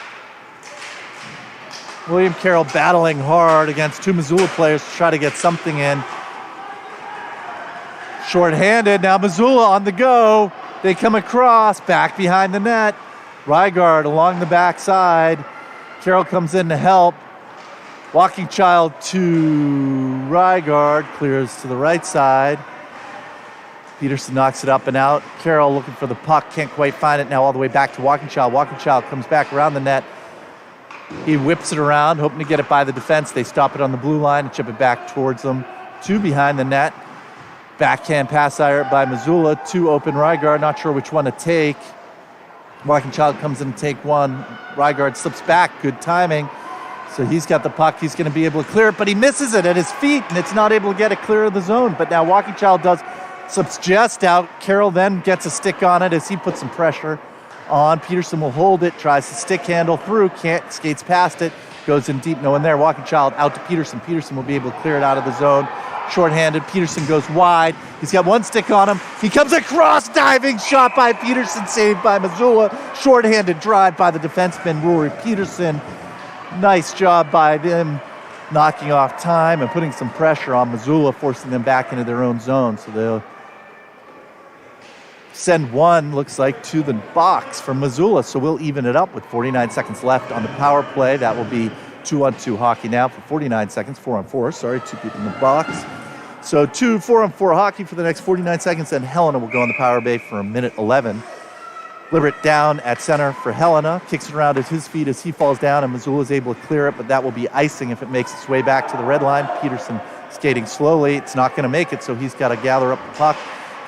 William Carroll battling hard against two Missoula players to try to get something in. Short-handed, now Missoula on the go. They come across, back behind the net. Rygaard along the backside. Carroll comes in to help. Walking Child to Rygaard, clears to the right side. Peterson knocks it up and out. Carroll looking for the puck, can't quite find it. Now all the way back to Walking Child. Walking Child comes back around the net. He whips it around, hoping to get it by the defense. They stop it on the blue line and chip it back towards them. Two behind the net. Backhand pass by Missoula. Two open Rygaard, not sure which one to take. Walking Child comes in to take one. Rygaard slips back, good timing. So he's got the puck, he's going to be able to clear it, but he misses it at his feet, and it's not able to get it clear of the zone. But now Walking Child does, slips just out. Carroll then gets a stick on it as he puts some pressure on. Peterson will hold it, tries to stick handle through, can't, skates past it, goes in deep, no one there. Walking Child out to Peterson. Peterson will be able to clear it out of the zone. Short-handed, Peterson goes wide. He's got one stick on him. He comes across, diving shot by Peterson, saved by Missoula. Short-handed drive by the defenseman, Rory Peterson. Nice job by them knocking off time and putting some pressure on Missoula, forcing them back into their own zone. So they'll send one, looks like, to the box from Missoula. So we'll even it up with 49 seconds left on the power play. That will be 2-on-2 hockey now for 49 seconds. 4-on-4, sorry, two people in the box. So 4-on-4 hockey for the next 49 seconds. And Helena will go on the power play for a minute 11. Liberate down at center for Helena. Kicks it around at his feet as he falls down, and Missoula is able to clear it, but that will be icing if it makes its way back to the red line. Peterson skating slowly. It's not going to make it, so he's got to gather up the puck.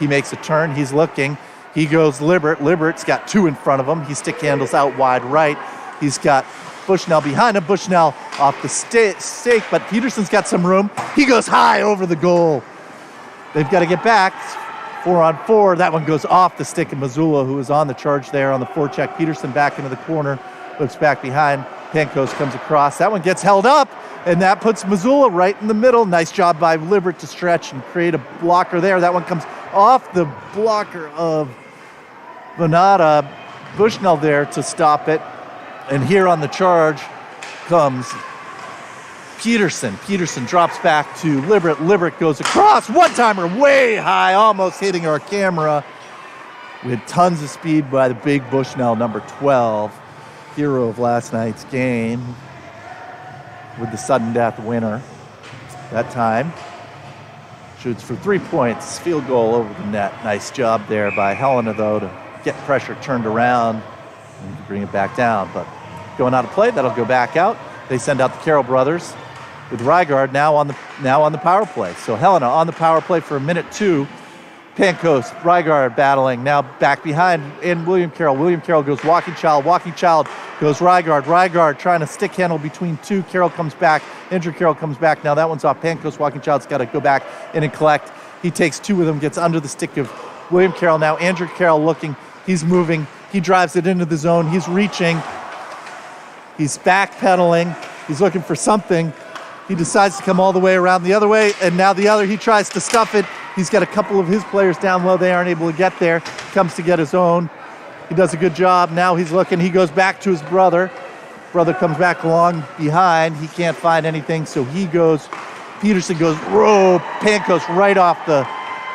He makes a turn. He's looking. He goes Libert. Libert's got two in front of him. He stick handles out wide right. He's got Bushnell behind him. Bushnell off the stake, but Peterson's got some room. He goes high over the goal. They've got to get back. 4-on-4. That one goes off the stick of Missoula, who is on the charge there on the forecheck. Peterson back into the corner, looks back behind. Pankos comes across. That one gets held up, and that puts Missoula right in the middle. Nice job by Libert to stretch and create a blocker there. That one comes off the blocker of Venata. Bushnell there to stop it. And here on the charge comes Peterson. Peterson drops back to Libert. Libert goes across. One-timer way high, almost hitting our camera with tons of speed by the big Bushnell, number 12, hero of last night's game with the sudden death winner. That time shoots for 3 points, field goal over the net. Nice job there by Helena, though, to get pressure turned around and bring it back down. But going out of play, that'll go back out. They send out the Carroll brothers with Rygaard now on the power play. So Helena on the power play for a minute 2. Pankos, Rygaard battling, now back behind in William Carroll. William Carroll goes Walking Child. Walking Child goes Rygaard. Rygaard trying to stick handle between two. Carroll comes back. Andrew Carroll comes back. Now that one's off Pankos. Walking Child's got to go back in and collect. He takes two of them, gets under the stick of William Carroll. Now Andrew Carroll looking. He's moving. He drives it into the zone. He's reaching. He's backpedaling. He's looking for something. He decides to come all the way around the other way, and now the other, he tries to stuff it. He's got a couple of his players down low. They aren't able to get there. Comes to get his own. He does a good job. Now he's looking. He goes back to his brother. Brother comes back along behind. He can't find anything, so he goes. Peterson goes, Pankos right off the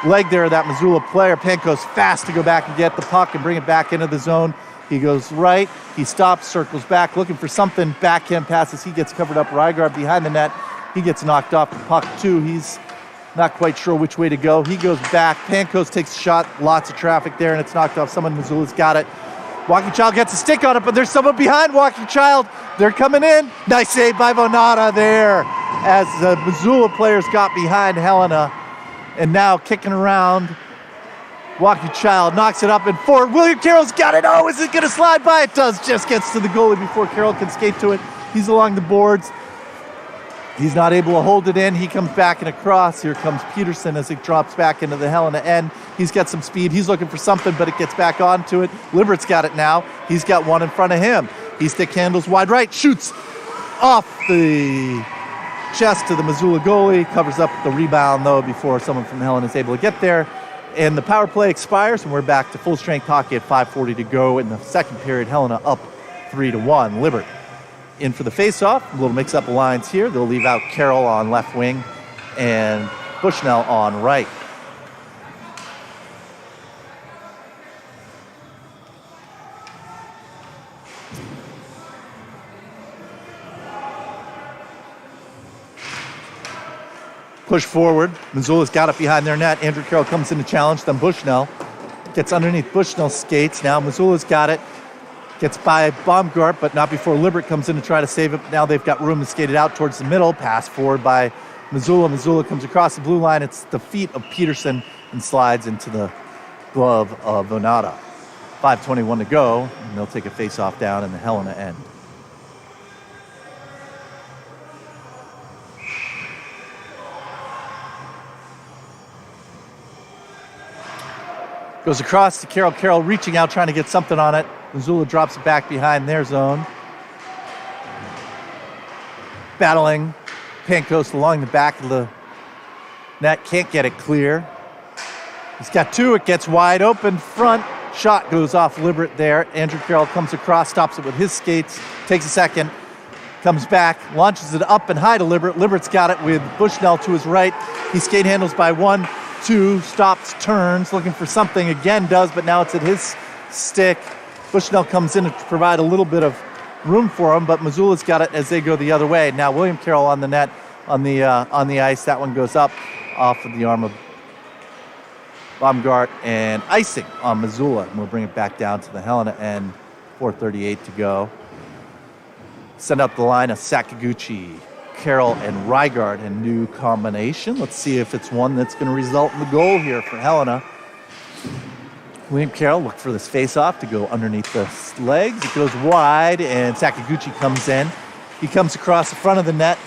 leg there of that Missoula player. Pankos fast to go back and get the puck and bring it back into the zone. He goes right. He stops, circles back, looking for something. Backhand passes. He gets covered up. Rygaard behind the net. He gets knocked off the puck, too. He's not quite sure which way to go. He goes back. Pankos takes a shot. Lots of traffic there, and it's knocked off. Someone, Missoula's got it. Walking Child gets a stick on it, but there's someone behind Walking Child. They're coming in. Nice save by Venata there as the Missoula players got behind Helena. And now kicking around. Walking Child knocks it up and forward. William Carroll's got it. Oh, is it going to slide by? It does. Just gets to the goalie before Carroll can skate to it. He's along the boards. He's not able to hold it in. He comes back and across. Here comes Peterson as it drops back into the Helena end. He's got some speed. He's looking for something, but it gets back onto it. Libert's got it now. He's got one in front of him. He stick handles wide right. Shoots off the chest to the Missoula goalie, covers up the rebound, though, before someone from Helena is able to get there. And the power play expires, and we're back to full-strength hockey at 5:40 to go in the second period. Helena up 3-1. Libbert in for the face-off. A little mix-up of lines here. They'll leave out Carroll on left wing and Bushnell on right. Push forward. Missoula's got it behind their net. Andrew Carroll comes in to challenge them. Bushnell gets underneath Bushnell's skates. Now Missoula's got it. Gets by Baumgart, but not before Libbert comes in to try to save it. Now they've got room to skate it out towards the middle. Pass forward by Missoula. Missoula comes across the blue line. It's the feet of Peterson and slides into the glove of Vonada. 5:21 to go, and they'll take a face-off down in the Helena end. Goes across to Carroll. Carroll reaching out, trying to get something on it. Missoula drops it back behind their zone. Battling Pancoast along the back of the net. Can't get it clear. He's got two. It gets wide open. Front shot goes off Libbert there. Andrew Carroll comes across, stops it with his skates. Takes a second. Comes back. Launches it up and high to Libbert. Libbert's got it with Bushnell to his right. He skate handles by 1, 2, stops, turns, looking for something, again does, but now it's at his stick. Bushnell comes in to provide a little bit of room for him, but Missoula's got it as they go the other way. Now William Carroll on the net, on the ice. That one goes up off of the arm of Baumgart, and icing on Missoula. And we'll bring it back down to the Helena end. 4:38 to go. Send up the line of Sakaguchi, Carroll, and Rygaard, a new combination. Let's see if it's one that's going to result in the goal here for Helena. William Carroll looked for this face-off to go underneath the legs. It goes wide, and Sakaguchi comes in. He comes across the front of the net.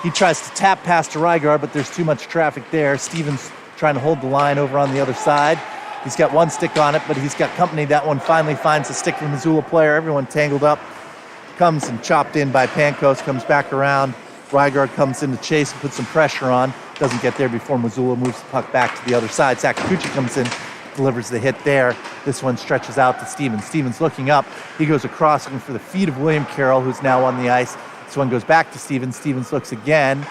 He tries to tap past to Rygaard, but there's too much traffic there. Stevens trying to hold the line over on the other side. He's got one stick on it, but he's got company. That one finally finds a stick from the Missoula player. Everyone tangled up. Comes and chopped in by Pancoast, comes back around. Rygaard comes in to chase and put some pressure on. Doesn't get there before Missoula moves the puck back to the other side. Sakaguchi comes in, delivers the hit there. This one stretches out to Stevens. Stevens looking up. He goes across looking for the feet of William Carroll, who's now on the ice. This one goes back to Stevens. Stevens looks again.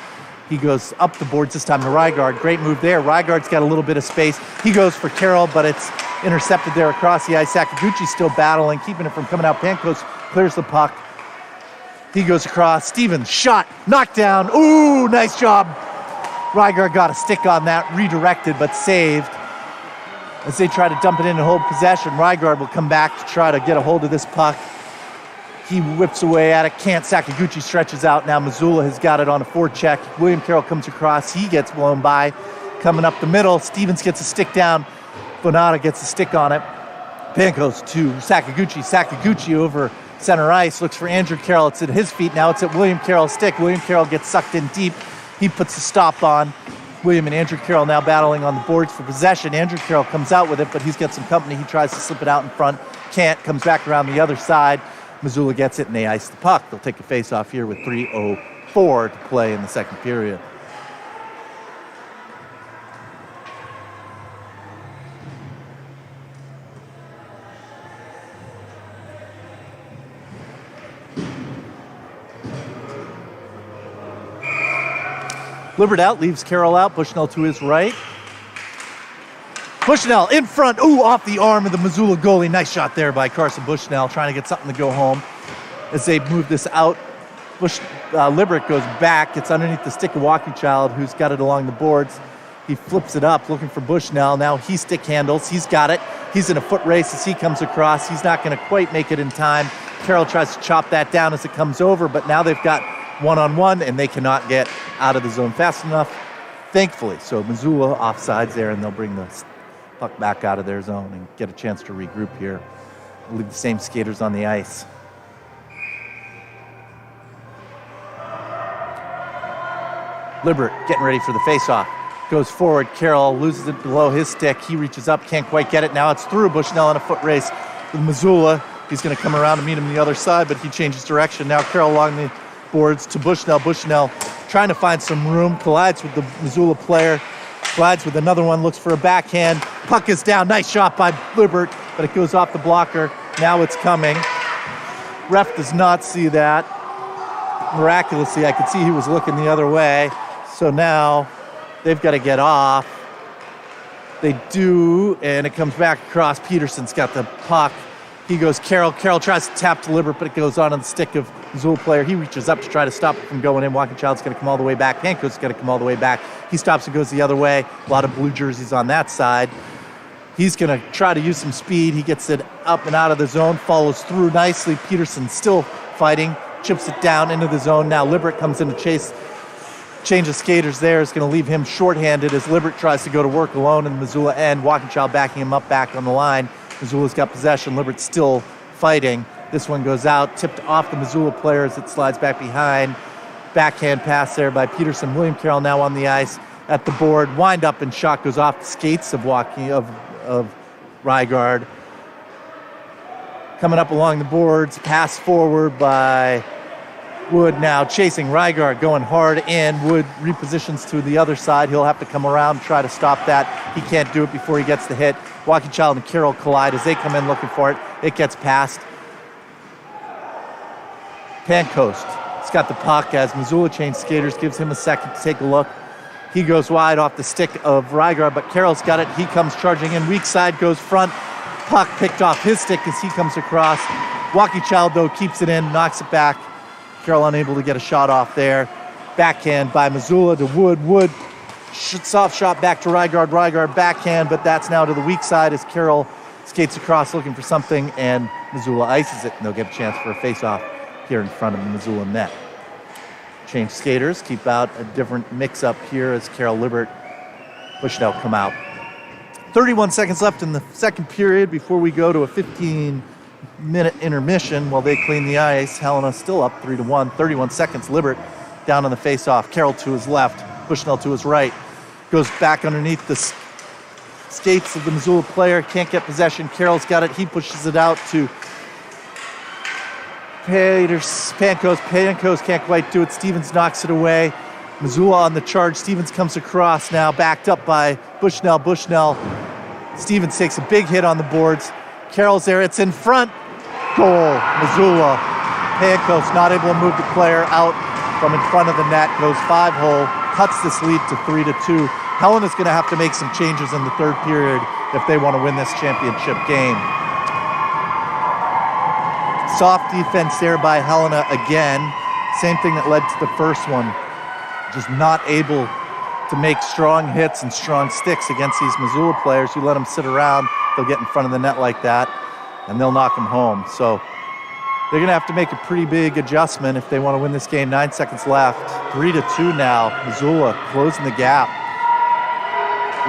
He goes up the boards, this time to Rygaard. Great move there. Rygaard's got a little bit of space. He goes for Carroll, but it's intercepted there across the ice. Sakaguchi's still battling, keeping it from coming out. Pancoast clears the puck. He goes across. Stevens, shot, knocked down. Ooh, nice job. Rygaard got a stick on that, redirected, but saved. As they try to dump it in and hold possession, Rygaard will come back to try to get a hold of this puck. He whips away at it, can't. Sakaguchi stretches out. Now Missoula has got it on a forecheck. William Carroll comes across. He gets blown by. Coming up the middle, Stevens gets a stick down. Bonata gets a stick on it. Pancoast to Sakaguchi. Sakaguchi over center ice, looks for Andrew Carroll. It's at his feet. Now it's at William Carroll's stick. William Carroll gets sucked in deep. He puts a stop on. William and Andrew Carroll now battling on the boards for possession. Andrew Carroll comes out with it, but he's got some company. He tries to slip it out in front. Can't. Comes back around the other side. Missoula gets it, and they ice the puck. They'll take a face-off here with 3:04 to play in the second period. Libbert out, leaves Carroll out. Bushnell to his right. Bushnell in front. Ooh, off the arm of the Missoula goalie. Nice shot there by Carson Bushnell, trying to get something to go home. As they move this out, Libbert goes back. It's underneath the stick of Walkie-Child, who's got it along the boards. He flips it up, looking for Bushnell. Now he stick handles. He's got it. He's in a foot race as he comes across. He's not going to quite make it in time. Carroll tries to chop that down as it comes over, but now they've got one-on-one, and they cannot get out of the zone fast enough, thankfully. So Missoula offsides there, and they'll bring the puck back out of their zone and get a chance to regroup here. We'll leave the same skaters on the ice. Libbert getting ready for the face-off. Goes forward. Carroll loses it below his stick. He reaches up, can't quite get it. Now it's through. Bushnell in a foot race with Missoula. He's going to come around and meet him on the other side, but he changes direction. Now Carroll along the boards to Bushnell. Bushnell trying to find some room, collides with the Missoula player, collides with another one, looks for a backhand. Puck is down. Nice shot by Libert, but it goes off the blocker. Now it's coming. Ref does not see that. Miraculously, I could see he was looking the other way. So now they've got to get off. They do, and it comes back across. Peterson's got the puck. He goes Carroll. Carroll tries to tap to Libert, but it goes on the stick of Missoula player. He reaches up to try to stop it from going in. Walkenchild's going to come all the way back. Panko's going to come all the way back. He stops and goes the other way. A lot of blue jerseys on that side. He's going to try to use some speed. He gets it up and out of the zone, follows through nicely. Peterson still fighting, chips it down into the zone. Now Libert comes in to chase. Change of skaters there is going to leave him shorthanded as Libert tries to go to work alone in the Missoula end. Walkenchild backing him up back on the line. Missoula's got possession. Libert's still fighting. This one goes out, tipped off the Missoula player as it slides back behind. Backhand pass there by Peterson. William Carroll now on the ice at the board. Wind up and shot goes off the skates of Rygaard. Coming up along the boards, pass forward by Wood now chasing Rygaard, going hard in. Wood repositions to the other side. He'll have to come around and try to stop that. He can't do it before he gets the hit. Walkenchild and Carroll collide as they come in looking for it. It gets past. Pancoast. He's got the puck as Missoula changed skaters, gives him a second to take a look. He goes wide off the stick of Rygaard, but Carroll's got it. He comes charging in. Weak side goes front. Puck picked off his stick as he comes across. Walkenchild, though, keeps it in, knocks it back. Carroll unable to get a shot off there. Backhand by Missoula to Wood. Wood, soft shot back to Rygaard. Rygaard backhand, but that's now to the weak side as Carroll skates across looking for something, and Missoula ices it, and they'll get a chance for a face-off here in front of the Missoula net. Change skaters, keep out a different mix-up here as Carroll, Libert, Bushnell come out. 31 seconds left in the second period before we go to a 15-minute intermission while they clean the ice. Helena still up 3-1. 31 seconds. Libert down on the face-off. Carroll to his left. Bushnell to his right. Goes back underneath the skates of the Missoula player. Can't get possession. Carroll's got it. He pushes it out to Pankos. Pankos can't quite do it. Stevens knocks it away. Missoula on the charge. Stevens comes across now, backed up by Bushnell. Bushnell. Stevens takes a big hit on the boards. Carroll's there. It's in front. Goal. Missoula. Pankos not able to move the player out from in front of the net. Goes 5-hole. Cuts this lead to 3-2. Helena's going to have to make some changes in the third period if they want to win this championship game. Soft defense there by Helena again. Same thing that led to the first one. Just not able to make strong hits and strong sticks against these Missoula players. You let them sit around, they'll get in front of the net like that, and they'll knock them home. So they're going to have to make a pretty big adjustment if they want to win this game. 9 seconds left. 3-2 now. Missoula closing the gap.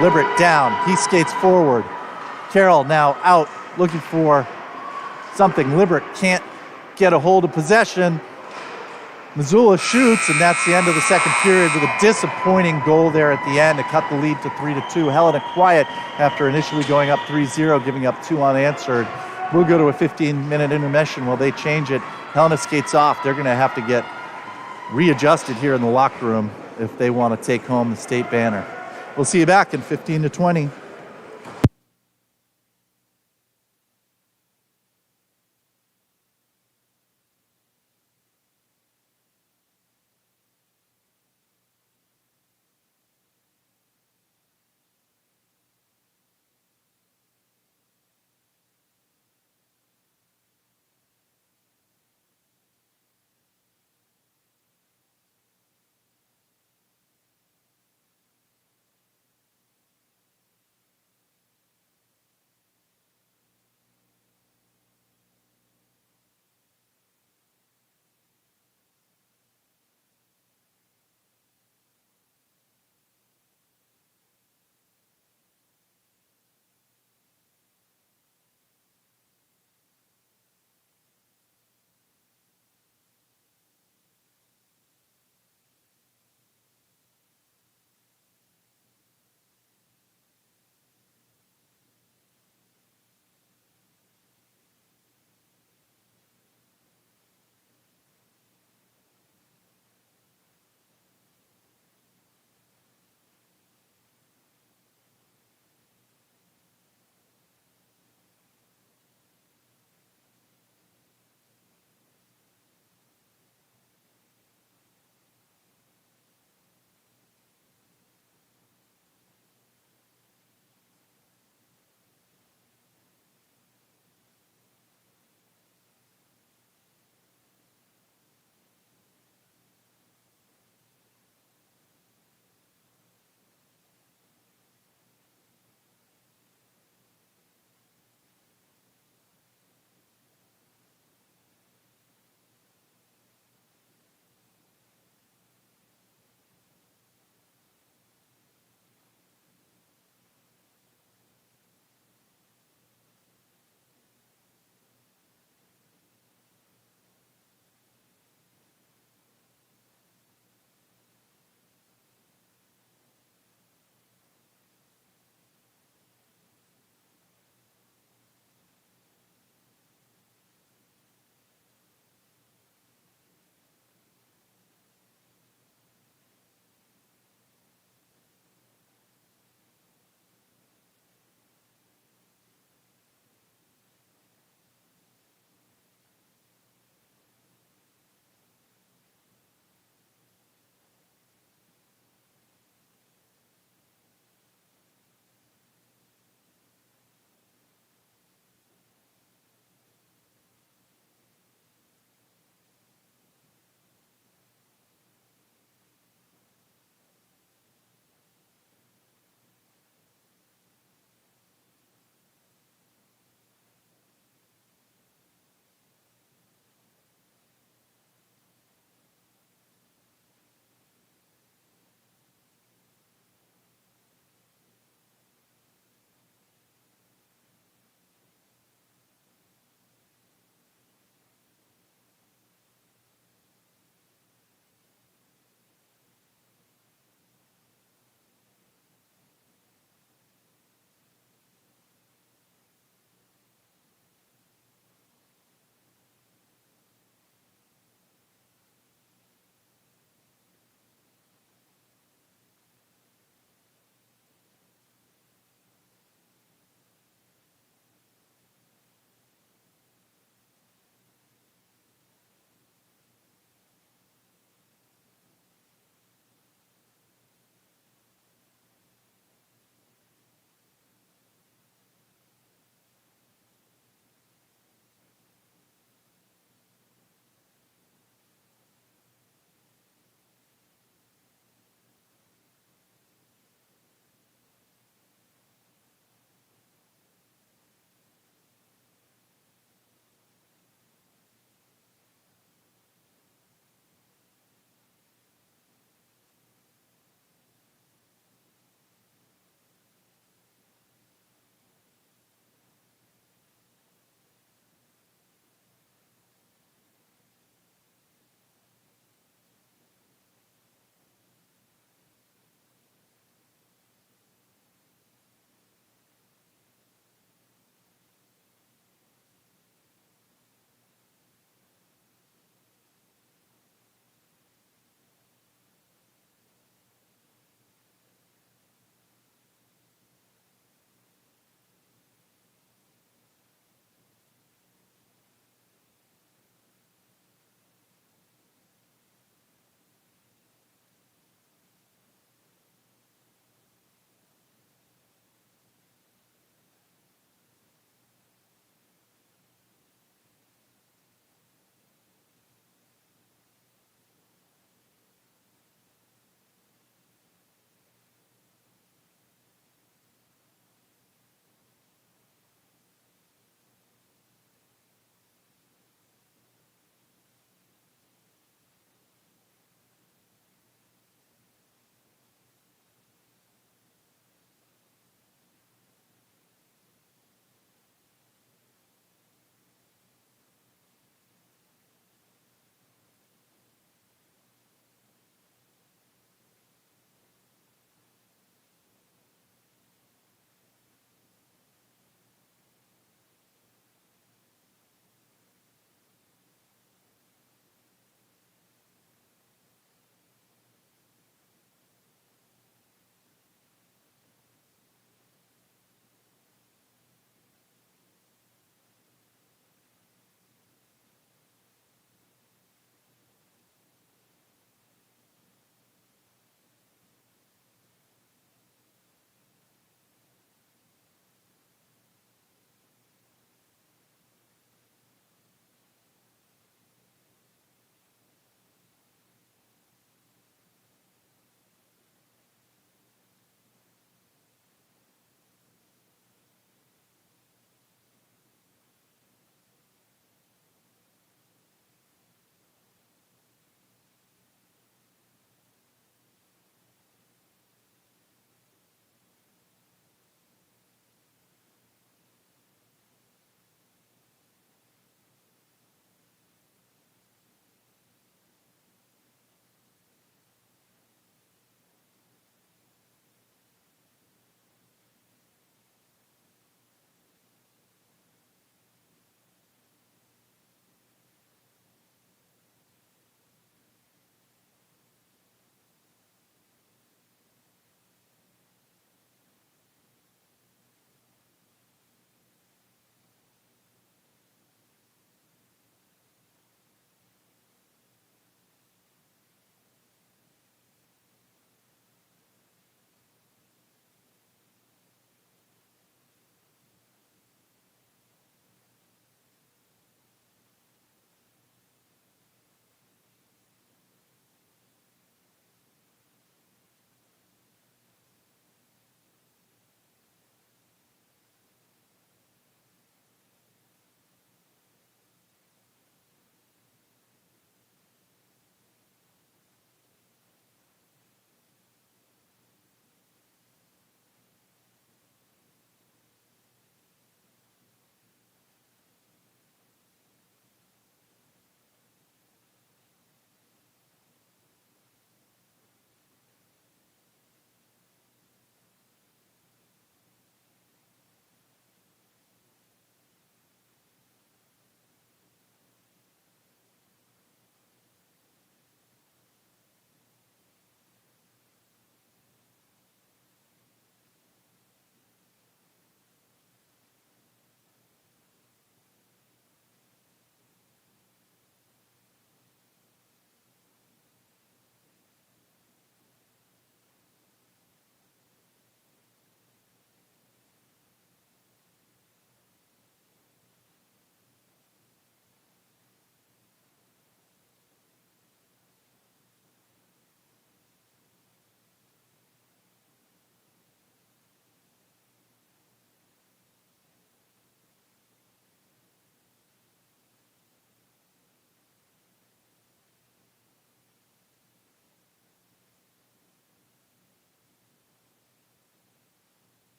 Libert down. He skates forward. Carroll now out looking for something. Libert can't get a hold of possession. Missoula shoots, and that's the end of the second period with a disappointing goal there at the end to cut the lead to 3-2. Helena quiet after initially going up 3-0, giving up 2 unanswered. We'll go to a 15-minute intermission while they change it. Helena skates off. They're going to have to get readjusted here in the locker room if they want to take home the state banner. We'll see you back in 15 to 20.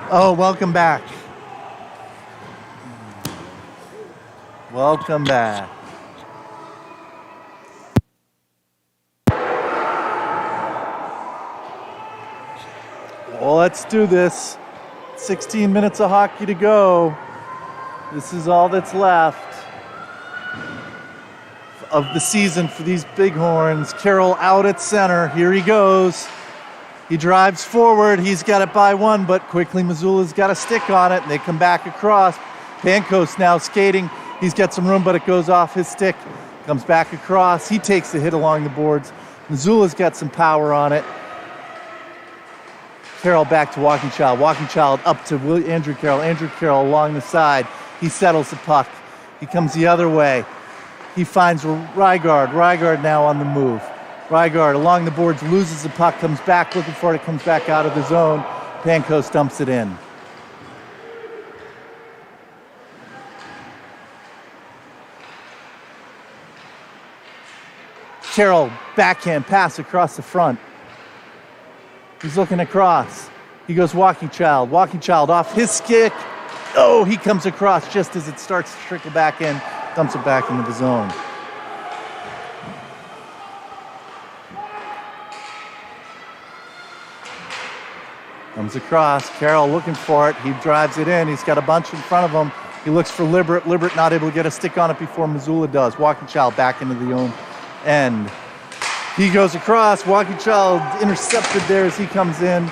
Oh, welcome back. Welcome back. Well, let's do this. 16 minutes of hockey to go. This is all that's left of the season for these Bighorns. Carroll out at center. Here he goes. He drives forward. He's got it by one, but quickly Missoula's got a stick on it, and they come back across. Pankos now skating. He's got some room, but it goes off his stick. Comes back across. He takes the hit along the boards. Missoula's got some power on it. Carroll back to Walking Child. Walking Child up to Andrew Carroll. Andrew Carroll along the side. He settles the puck. He comes the other way. He finds Rygaard. Rygaard now on the move. Rygaard along the boards, loses the puck, comes back looking for it, comes back out of the zone. Pankos dumps it in. Carroll, backhand pass across the front. He's looking across. He goes Walking Child. Walking Child off his stick. Oh, he comes across just as it starts to trickle back in, dumps it back into the zone. Comes across. Carroll looking for it. He drives it in. He's got a bunch in front of him. He looks for Libert. Libert not able to get a stick on it before Missoula does. Walking Child back into the own end. He goes across. Walking Child intercepted there as he comes in.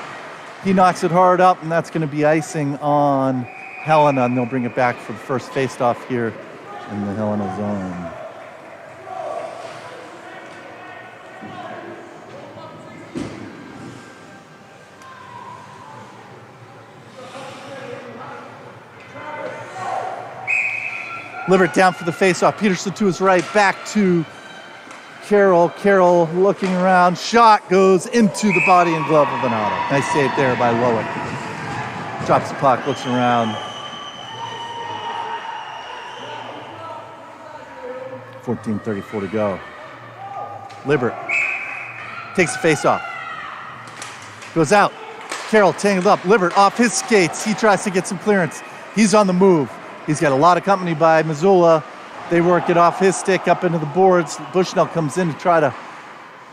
He knocks it hard up, and that's going to be icing on Helena, and they'll bring it back for the first faceoff here in the Helena zone. Libert down for the faceoff. Peterson to his right, back to Carroll. Carroll looking around. Shot goes into the body and glove of Donato. Nice save there by Lowick. Drops the puck, looks around. 14:34 to go. Libert takes the faceoff. Goes out. Carroll tangled up. Libert off his skates. He tries to get some clearance. He's on the move. He's got a lot of company by Missoula. They work it off his stick up into the boards. Bushnell comes in to try to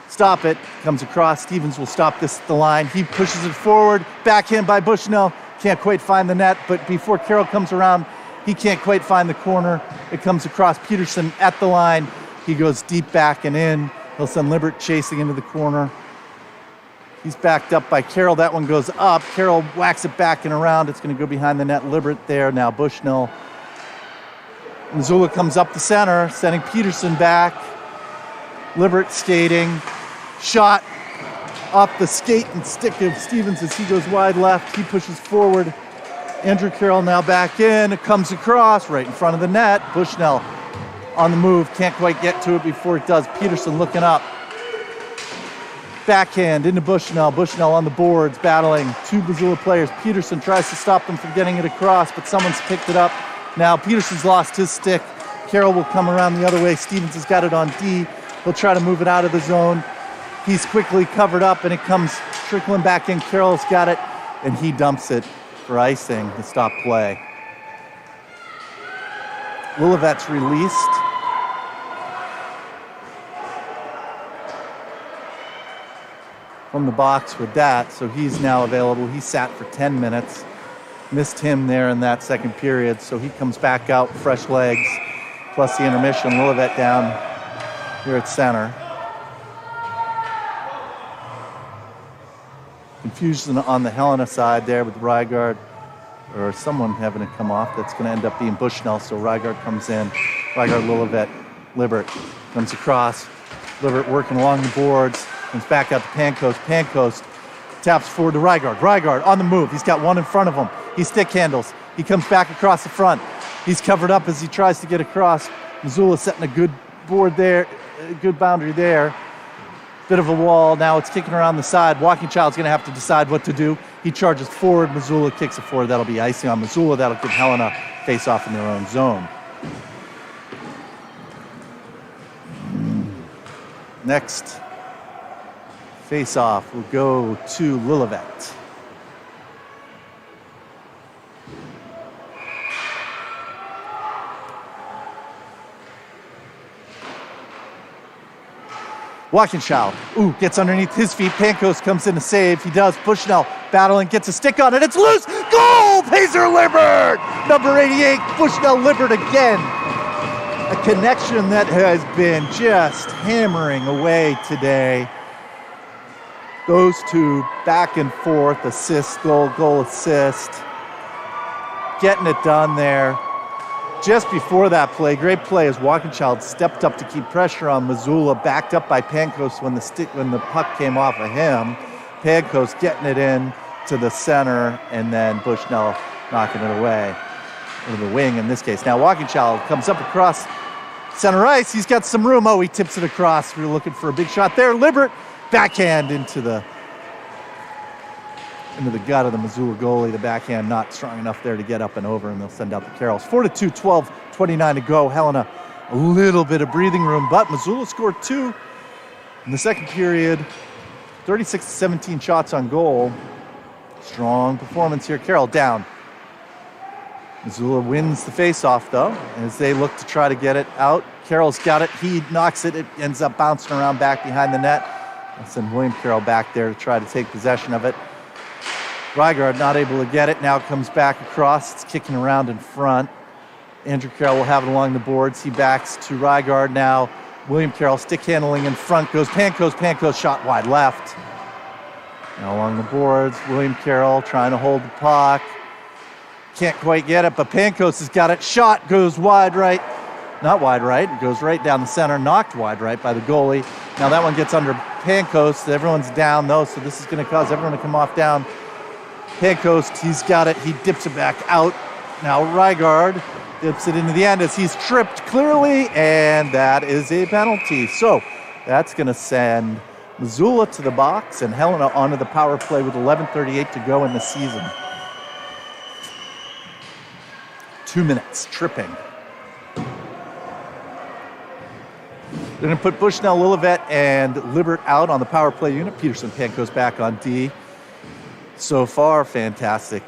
stop it. Comes across. Stevens will stop this at the line. He pushes it forward. Backhand by Bushnell. Can't quite find the net, but before Carroll comes around, he can't quite find the corner. It comes across Peterson at the line. He goes deep back and in. He'll send Libert chasing into the corner. He's backed up by Carroll. That one goes up. Carroll whacks it back and around. It's going to go behind the net. Libert there. Now Bushnell. Missoula comes up the center, sending Peterson back. Libert skating. Shot off the skate and stick of Stevens as he goes wide left. He pushes forward. Andrew Carroll now back in. It comes across right in front of the net. Bushnell on the move. Can't quite get to it before it does. Peterson looking up. Backhand into Bushnell. Bushnell on the boards, battling two Missoula players. Peterson tries to stop them from getting it across, but someone's picked it up. Now Peterson's lost his stick. Carroll will come around the other way. Stevens has got it on D. He'll try to move it out of the zone. He's quickly covered up, and it comes trickling back in. Carroll's got it, and he dumps it for icing to stop play. Lilevet's released. From the box with that, so he's now available. He sat for 10 minutes. Missed him there in that second period, so he comes back out, fresh legs, plus the intermission. Lilevet down here at center. Confusion on the Helena side there with Rygaard, or someone having to come off. That's going to end up being Bushnell, so Rygaard comes in. Rygaard, Lilevet, Libert comes across. Libert working along the boards. Comes back out to Pankos. Pankos taps forward to Rygaard. Rygaard on the move. He's got one in front of him. He stick handles. He comes back across the front. He's covered up as he tries to get across. Missoula setting a good board there, a good boundary there. Bit of a wall. Now it's kicking around the side. Walking Child's going to have to decide what to do. He charges forward. Missoula kicks it forward. That'll be icing on Missoula. That'll give Helena face off in their own zone. Next face-off will go to Lilevet. Walkinshaw, gets underneath his feet. Pankos comes in to save. He does. Bushnell battling, gets a stick on it. It's loose. Goal! Pacer Lippert! Number 88, Bushnell Lippert again. A connection that has been just hammering away today. Those two back and forth, assist, goal, assist. Getting it done there. Just before that play, great play as Walkinshaw stepped up to keep pressure on Missoula, backed up by Pankos when the puck came off of him. Pankos getting it in to the center, and then Bushnell knocking it away, or the wing in this case. Now Walkinshaw comes up across center ice. He's got some room. He tips it across. We were looking for a big shot there. Lippert, backhand into the gut of the Missoula goalie. The backhand not strong enough there to get up and over, and they'll send out the Carrols. 4-2, 12:29 to go. Helena, a little bit of breathing room, but Missoula scored 2 in the second period. 36-17 shots on goal. Strong performance here. Carroll down. Missoula wins the faceoff, though, as they look to try to get it out. Carroll's got it. He knocks it. It ends up bouncing around back behind the net. I'll send William Carroll back there to try to take possession of it. Rygaard not able to get it. Now comes back across. It's kicking around in front. Andrew Carroll will have it along the boards. He backs to Rygaard now. William Carroll stick handling in front. Goes Pankos. Pankos shot wide left. Now along the boards. William Carroll trying to hold the puck. Can't quite get it, but Pankos has got it. Shot goes wide right. Not wide right. It goes right down the center. Knocked wide right by the goalie. Now that one gets under Pankos. Everyone's down, though, so this is going to cause everyone to come off down. Pankos, he's got it. He dips it back out. Now Rygaard dips it into the end as he's tripped clearly, and that is a penalty. So that's going to send Missoula to the box and Helena onto the power play with 11:38 to go in the season. 2 minutes, tripping. They're going to put Bushnell, Lillivette, and Lippert out on the power play unit. Peterson Pankos back on D. So far, fantastic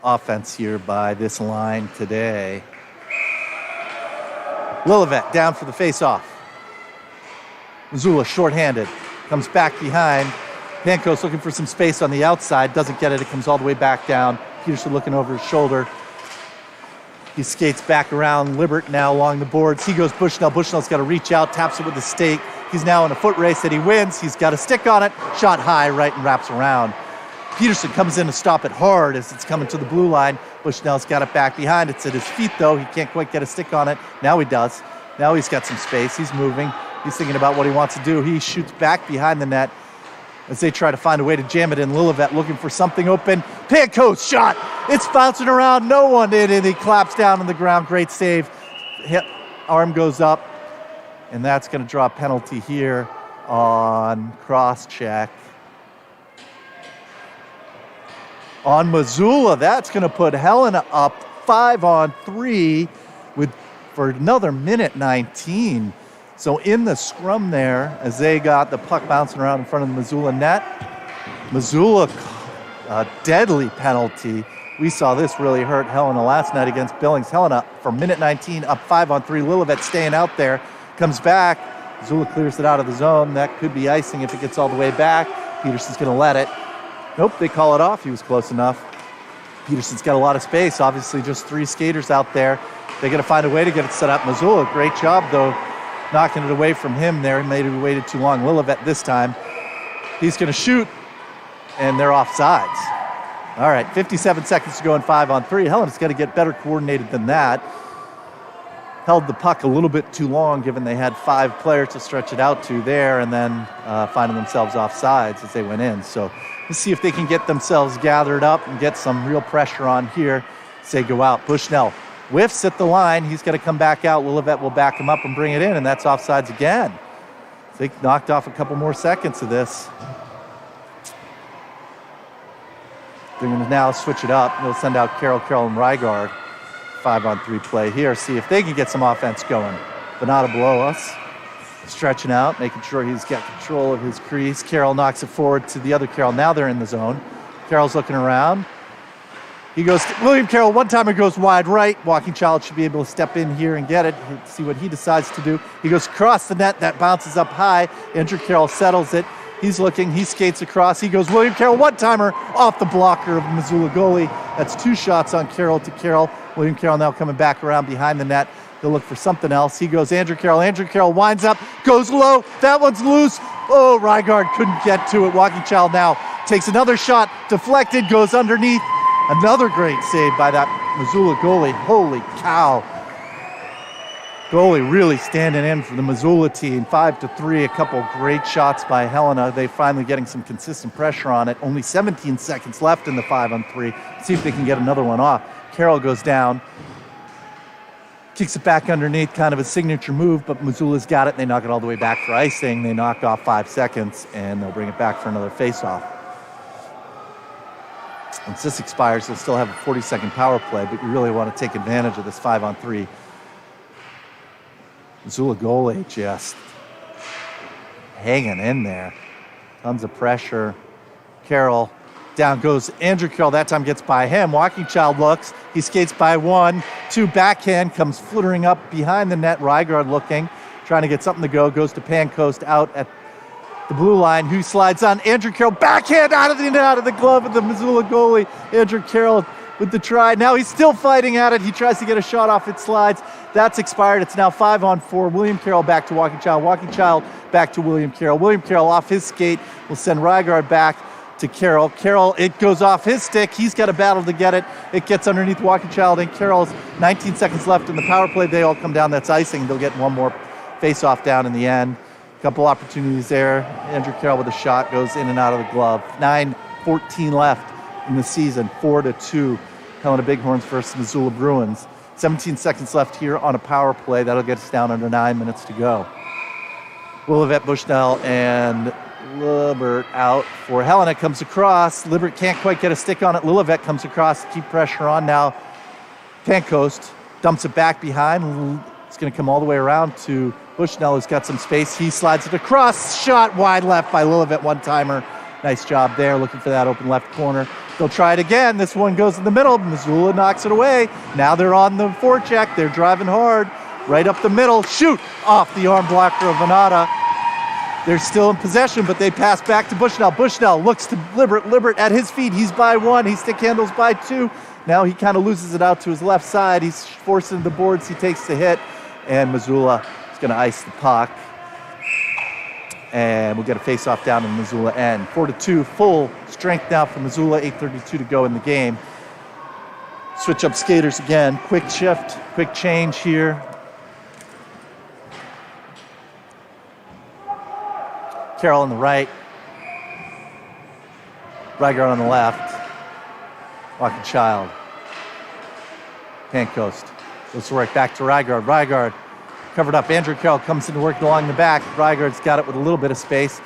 offense here by this line today. Lillivette down for the face-off. Missoula shorthanded, comes back behind. Pankos looking for some space on the outside, doesn't get it. It comes all the way back down. Peterson looking over his shoulder. He skates back around. Lippert now along the boards. He goes Bushnell. Bushnell's got to reach out, taps it with a stake. He's now in a foot race that he wins. He's got a stick on it. Shot high right and wraps around. Peterson comes in to stop it hard as it's coming to the blue line. Bushnell's got it back behind. It's at his feet, though. He can't quite get a stick on it. Now he does. Now he's got some space. He's moving. He's thinking about what he wants to do. He shoots back behind the net as they try to find a way to jam it in. Lillivette looking for something open. Pankos shot. It's bouncing around. No one did it. He claps down on the ground. Great save. Arm goes up. And that's going to draw a penalty here on cross-check. On Missoula, that's going to put Helena up 5-on-3 for another minute 19. So in the scrum there, as they got the puck bouncing around in front of the Missoula net, Missoula, a deadly penalty. We saw this really hurt Helena last night against Billings. Helena, for minute 19, up 5-on-3. Lillivette staying out there. Comes back. Missoula clears it out of the zone. That could be icing if it gets all the way back. Peterson's going to let it. Nope, they call it off. He was close enough. Peterson's got a lot of space. Obviously, just 3 skaters out there. They got to find a way to get it set up. Missoula, great job, though, knocking it away from him there. Maybe we waited too long. Lillivette this time. He's going to shoot, and they're offsides. All right, 57 seconds to go in 5-on-3. Helena's got to get better coordinated than that. Held the puck a little bit too long, given they had 5 players to stretch it out to there, and then finding themselves offsides as they went in. So let's see if they can get themselves gathered up and get some real pressure on here as they go out. Bushnell whiffs at the line. He's got to come back out. Lillivette will back him up and bring it in, and that's offsides again. They knocked off a couple more seconds of this. They're going to now switch it up. They'll send out Carroll, and Rygaard. 5-on-3 play here. See if they can get some offense going. Bonata below us. Stretching out, making sure he's got control of his crease. Carroll knocks it forward to the other Carroll. Now they're in the zone. Carroll's looking around. He goes, William Carroll, one-timer goes wide right. Walking Child should be able to step in here and get it, see what he decides to do. He goes across the net, that bounces up high. Andrew Carroll settles it. He's looking, he skates across. He goes, William Carroll, one-timer off the blocker of the Missoula goalie. That's 2 shots on Carroll to Carroll. William Carroll now coming back around behind the net. He'll look for something else. He goes, Andrew Carroll. Andrew Carroll winds up, goes low. That one's loose. Oh, Rygaard couldn't get to it. Walking Child now takes another shot, deflected, goes underneath. Another great save by that Missoula goalie. Holy cow. Goalie really standing in for the Missoula team. 5-3, a couple great shots by Helena. They finally getting some consistent pressure on it. Only 17 seconds left in the 5-on-3. See if they can get another one off. Carroll goes down. Kicks it back underneath, kind of a signature move, but Missoula's got it. They knock it all the way back for icing. They knock off 5 seconds, and they'll bring it back for another face-off. Once this expires, they'll still have a 40-second power play, but you really want to take advantage of this 5-on-3. Missoula goalie just hanging in there. Tons of pressure. Carroll, down goes Andrew Carroll. That time gets by him. Walking Child looks. He skates by 1. 2 backhand, comes fluttering up behind the net. Rygaard looking, trying to get something to go. Goes to Pancoast out at the blue line, who slides on. Andrew Carroll, backhand out of the glove of the Missoula goalie. Andrew Carroll with the try. Now he's still fighting at it. He tries to get a shot off. It slides. That's expired. It's now 5-on-4. William Carroll back to Walking Child. Walking Child back to William Carroll. William Carroll off his skate will send Rygaard back to Carroll. Carroll, it goes off his stick. He's got a battle to get it. It gets underneath Walking Child and Carroll's 19 seconds left in the power play. They all come down. That's icing. They'll get one more face-off down in the end. Couple opportunities there. Andrew Carroll with a shot goes in and out of the glove. 9:14 left in the season. 4-2. Helena Bighorns versus Missoula Bruins. 17 seconds left here on a power play. That'll get us down under 9 minutes to go. Willivette, Bushnell, and Libert out for Helena. Comes across. Libert can't quite get a stick on it. Lillivette comes across to keep pressure on now. Pancoast dumps it back behind. It's going to come all the way around to Bushnell, who's got some space. He slides it across. Shot wide left by Lillivette, one-timer. Nice job there, looking for that open left corner. They'll try it again. This one goes in the middle. Missoula knocks it away. Now they're on the forecheck. They're driving hard. Right up the middle. Shoot! Off the arm blocker of Venata. They're still in possession, but they pass back to Bushnell. Bushnell looks to Libert. Libert at his feet. He's by 1. He stick handles by 2. Now he kind of loses it out to his left side. He's forced into the boards. He takes the hit, and Missoula is going to ice the puck. And we'll get a face-off down in Missoula end. 4-2, full strength now for Missoula. 8:32 to go in the game. Switch up skaters again. Quick shift, quick change here. Carroll on the right. Rygaard on the left. Walking Child. Pancoast. Goes to work back to Rygaard. Rygaard covered up. Andrew Carroll comes into work along the back. Rygaard's got it with a little bit of space.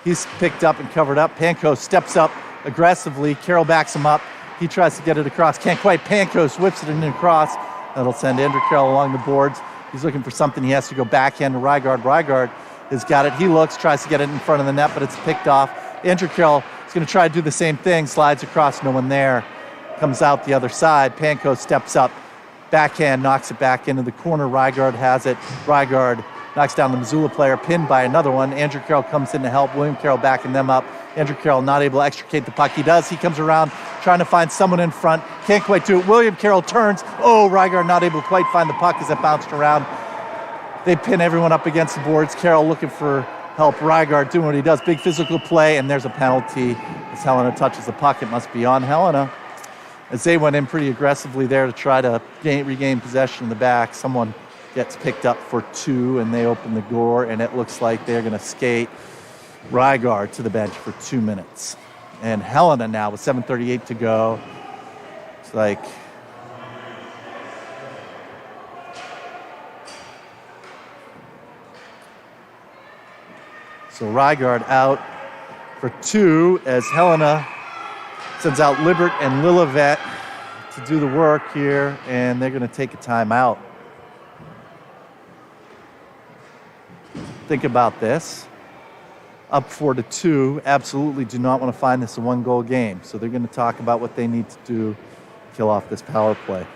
He's picked up and covered up. Pancoast steps up aggressively. Carroll backs him up. He tries to get it across. Can't quite. Pancoast whips it in across. That'll send Andrew Carroll along the boards. He's looking for something. He has to go backhand to Rygaard. Rygaard has got it. He looks, tries to get it in front of the net, but it's picked off. Andrew Carroll is going to try to do the same thing. Slides across. No one there. Comes out the other side. Pancoast steps up. Backhand knocks it back into the corner. Rygaard has it. Rygaard knocks down the Missoula player, pinned by another one. Andrew Carroll comes in to help. William Carroll backing them up. Andrew Carroll not able to extricate the puck. He does. He comes around trying to find someone in front. Can't quite do it. William Carroll turns. Oh, Rygaard not able to quite find the puck as it bounced around. They pin everyone up against the boards. Carroll looking for help. Rygaard doing what he does. Big physical play, and there's a penalty as Helena touches the puck. It must be on Helena. As they went in pretty aggressively there to try to regain possession in the back, someone gets picked up for 2, and they open the door, and it looks like they're going to skate Rygaard to the bench for 2 minutes. And Helena now with 7:38 to go. It's like so Rygaard out for 2 as Helena sends out Libert and Lillivette to do the work here, and they're going to take a timeout. Think about this. Up 4-2, absolutely do not want to find this a 1-goal game. So they're going to talk about what they need to do kill off this power play.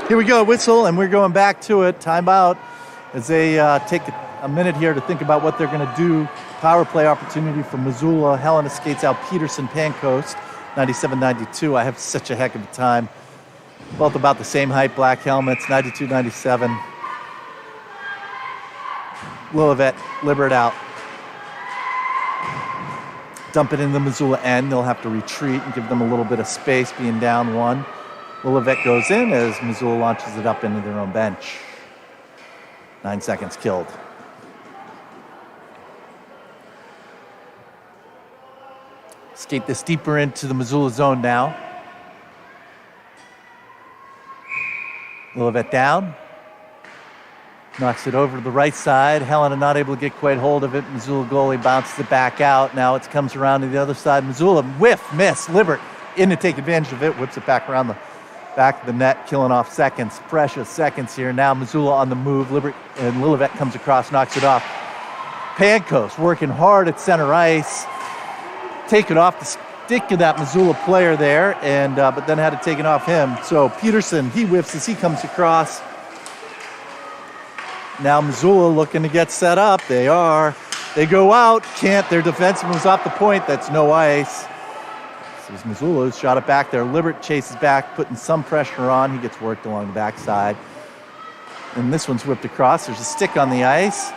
Here we go, whistle, and we're going back to it. Timeout as they take a minute here to think about what they're going to do. Power play opportunity for Missoula. Helena skates out Peterson, Pancoast, 97-92. I have such a heck of a time. Both about the same height, black helmets, 92-97. Lillivette, Libert out. Dump it in the Missoula end. They'll have to retreat and give them a little bit of space, being down one. Lillivette goes in as Missoula launches it up into their own bench. 9 seconds killed. Skate this deeper into the Missoula zone now. Lillivette down. Knocks it over to the right side. Helena not able to get quite hold of it. Missoula goalie bounces it back out. Now it comes around to the other side. Missoula whiff, miss. Libert in to take advantage of it. Whips it back around the back of the net, killing off seconds. Precious seconds here. Now Missoula on the move. Libert and Lillivette comes across, knocks it off. Pancoast working hard at center ice. Take it off the stick of that Missoula player there, and but then had to take it off him. So Peterson, he whiffs as he comes across. Now Missoula looking to get set up. They are. They go out. Can't. Their defenseman was off the point. That's no ice. This is Missoula who's shot it back there. Libert chases back, putting some pressure on. He gets worked along the backside. And this one's whipped across. There's a stick on the ice.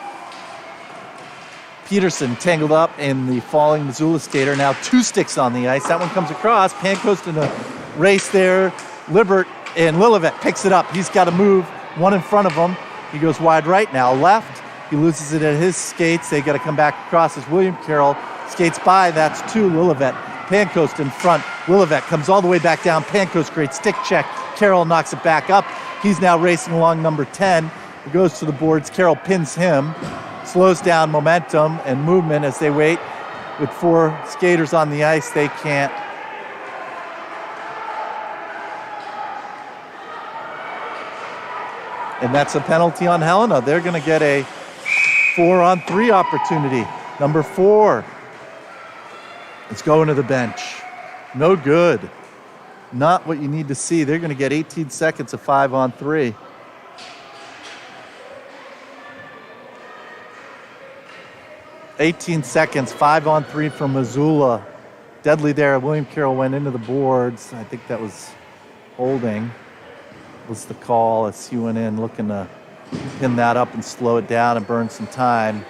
Peterson tangled up in the falling Missoula skater. Now 2 sticks on the ice. That one comes across. Pancoast in a race there. Libert and Lillivette picks it up. He's got to move. One in front of him. He goes wide right now, left. He loses it at his skates. They got to come back across as William Carroll skates by. That's 2, Lillivette. Pancoast in front. Lillivette comes all the way back down. Pancoast, great stick check. Carroll knocks it back up. He's now racing along number 10. He goes to the boards. Carroll pins him. Slows down momentum and movement as they wait. With 4 skaters on the ice, they can't. And that's a penalty on Helena. They're going to get a 4-on-3 opportunity. Number 4. It's going to the bench. No good. Not what you need to see. They're going to get 18 seconds of 5-on-3. $18 seconds, 5-on-3 from Missoula. Deadly there. William Carroll went into the boards. I think that was holding. Was the call as he went in looking to pin that up and slow it down and burn some time.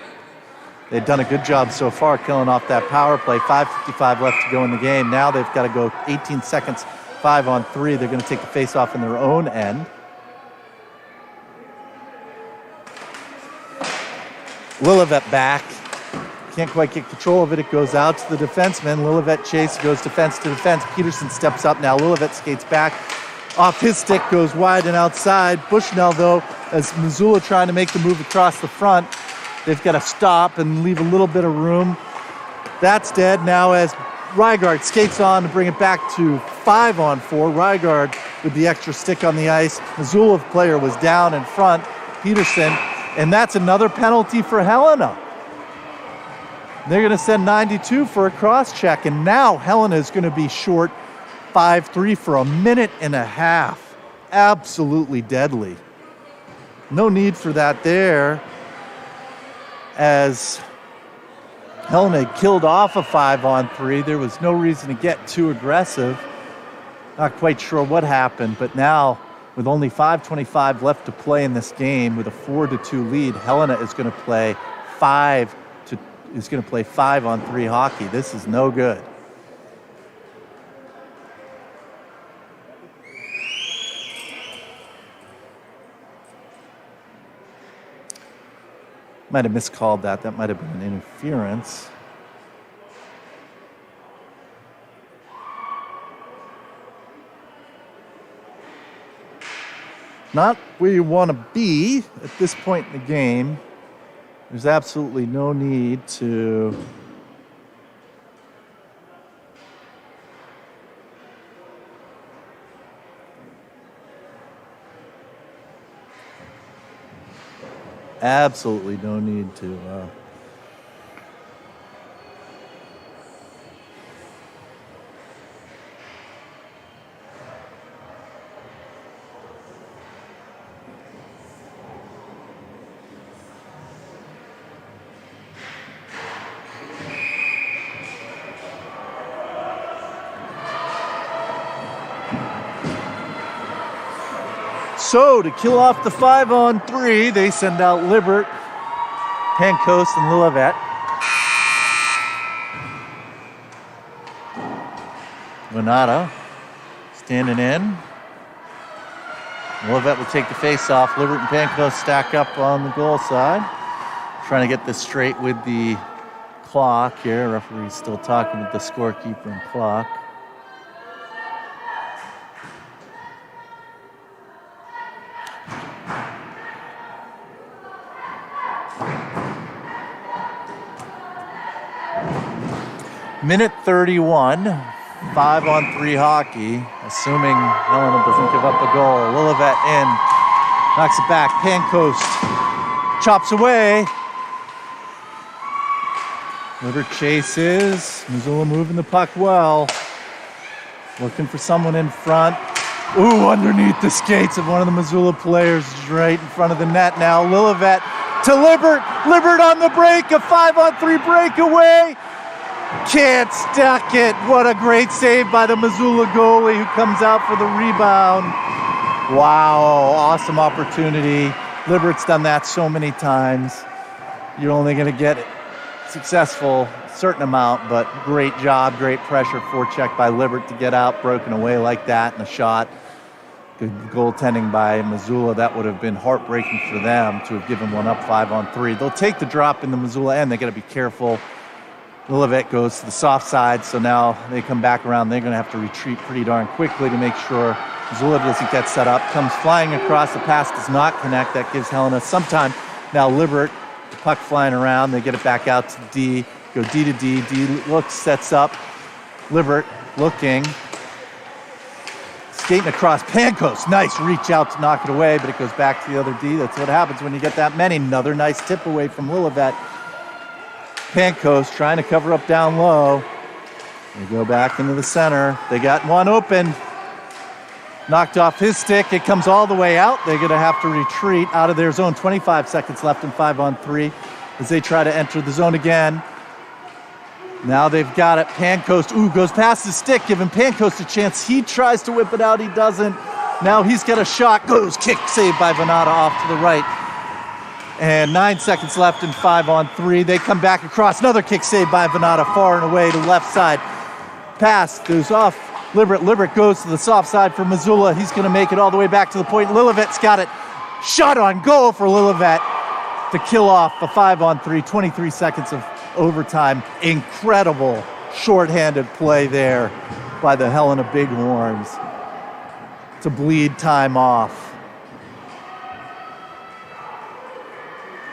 They've done a good job so far killing off that power play. 5:55 left to go in the game. Now they've got to go 18 seconds, 5-on-3. They're going to take the face-off in their own end. Lillivette back. Can't quite get control of it. It goes out to the defenseman. Lillivette chase, goes defense to defense. Peterson steps up now. Lillivette skates back. Off his stick, goes wide and outside. Bushnell, though, as Missoula trying to make the move across the front. They've got to stop and leave a little bit of room. That's dead now as Rygaard skates on to bring it back to 5-on-4. Rygaard with the extra stick on the ice. Missoula player was down in front. Peterson, and that's another penalty for Helena. They're going to send 92 for a cross-check, and now Helena is going to be short 5-3 for a minute and a half. Absolutely deadly. No need for that there, as Helena killed off a 5-on-3. There was no reason to get too aggressive. Not quite sure what happened, but now with only 5:25 left to play in this game, with a 4-2 lead, Helena is going to play 5-on-3 hockey. This is no good. Might have miscalled that. That might have been an interference. Not where you want to be at this point in the game. There's absolutely no need to So to kill off the 5-on-3, they send out Libert, Pankos, and Lillivette. Renata standing in. Lillivette will take the face off. Libert and Pankos stack up on the goal side. Trying to get this straight with the clock here. Referee's still talking with the scorekeeper and clock. Minute 31, 5-on-3 hockey, assuming Helena doesn't give up a goal. Lillivette in, knocks it back. Pankos chops away. Libert chases. Missoula moving the puck well. Looking for someone in front. Ooh, underneath the skates of one of the Missoula players, right in front of the net now. Lillivette to Libert. Libert on the break, a 5-on-3 breakaway. Can't stack it. What a great save by the Missoula goalie who comes out for the rebound. Wow, awesome opportunity. Libert's done that so many times. You're only going to get it successful a certain amount, but great job, great pressure, forecheck by Libert to get out, broken away like that, and a shot. Good goaltending by Missoula. That would have been heartbreaking for them to have given one up 5-on-3. They'll take the drop in the Missoula end. They got to be careful. Lillivette goes to the soft side, so now they come back around. They're going to have to retreat pretty darn quickly to make sure Missoula doesn't get set up. Comes flying across. The pass does not connect. That gives Helena some time. Now Libert, the puck flying around. They get it back out to D. Go D to D. D looks, sets up. Libert looking. Skating across. Pankos. Nice reach out to knock it away, but it goes back to the other D. That's what happens when you get that many. Another nice tip away from Lillivette. Pankos trying to cover up down low. They go back into the center. They got one open. Knocked off his stick. It comes all the way out. They're going to have to retreat out of their zone. 25 seconds left in 5-on-3 as they try to enter the zone again. Now they've got it. Pankos, goes past his stick, giving Pankos a chance. He tries to whip it out. He doesn't. Now he's got a shot. Goes kick, saved by Venata off to the right. And 9 seconds left in 5-on-3. They come back across. Another kick saved by Venata, far and away to left side. Pass goes off. Libert goes to the soft side for Missoula. He's going to make it all the way back to the point. Lillivette's got it. Shot on goal for Lillivette to kill off a 5-on-3. 23 seconds of overtime. Incredible shorthanded play there by the Helena Bighorns to bleed time off.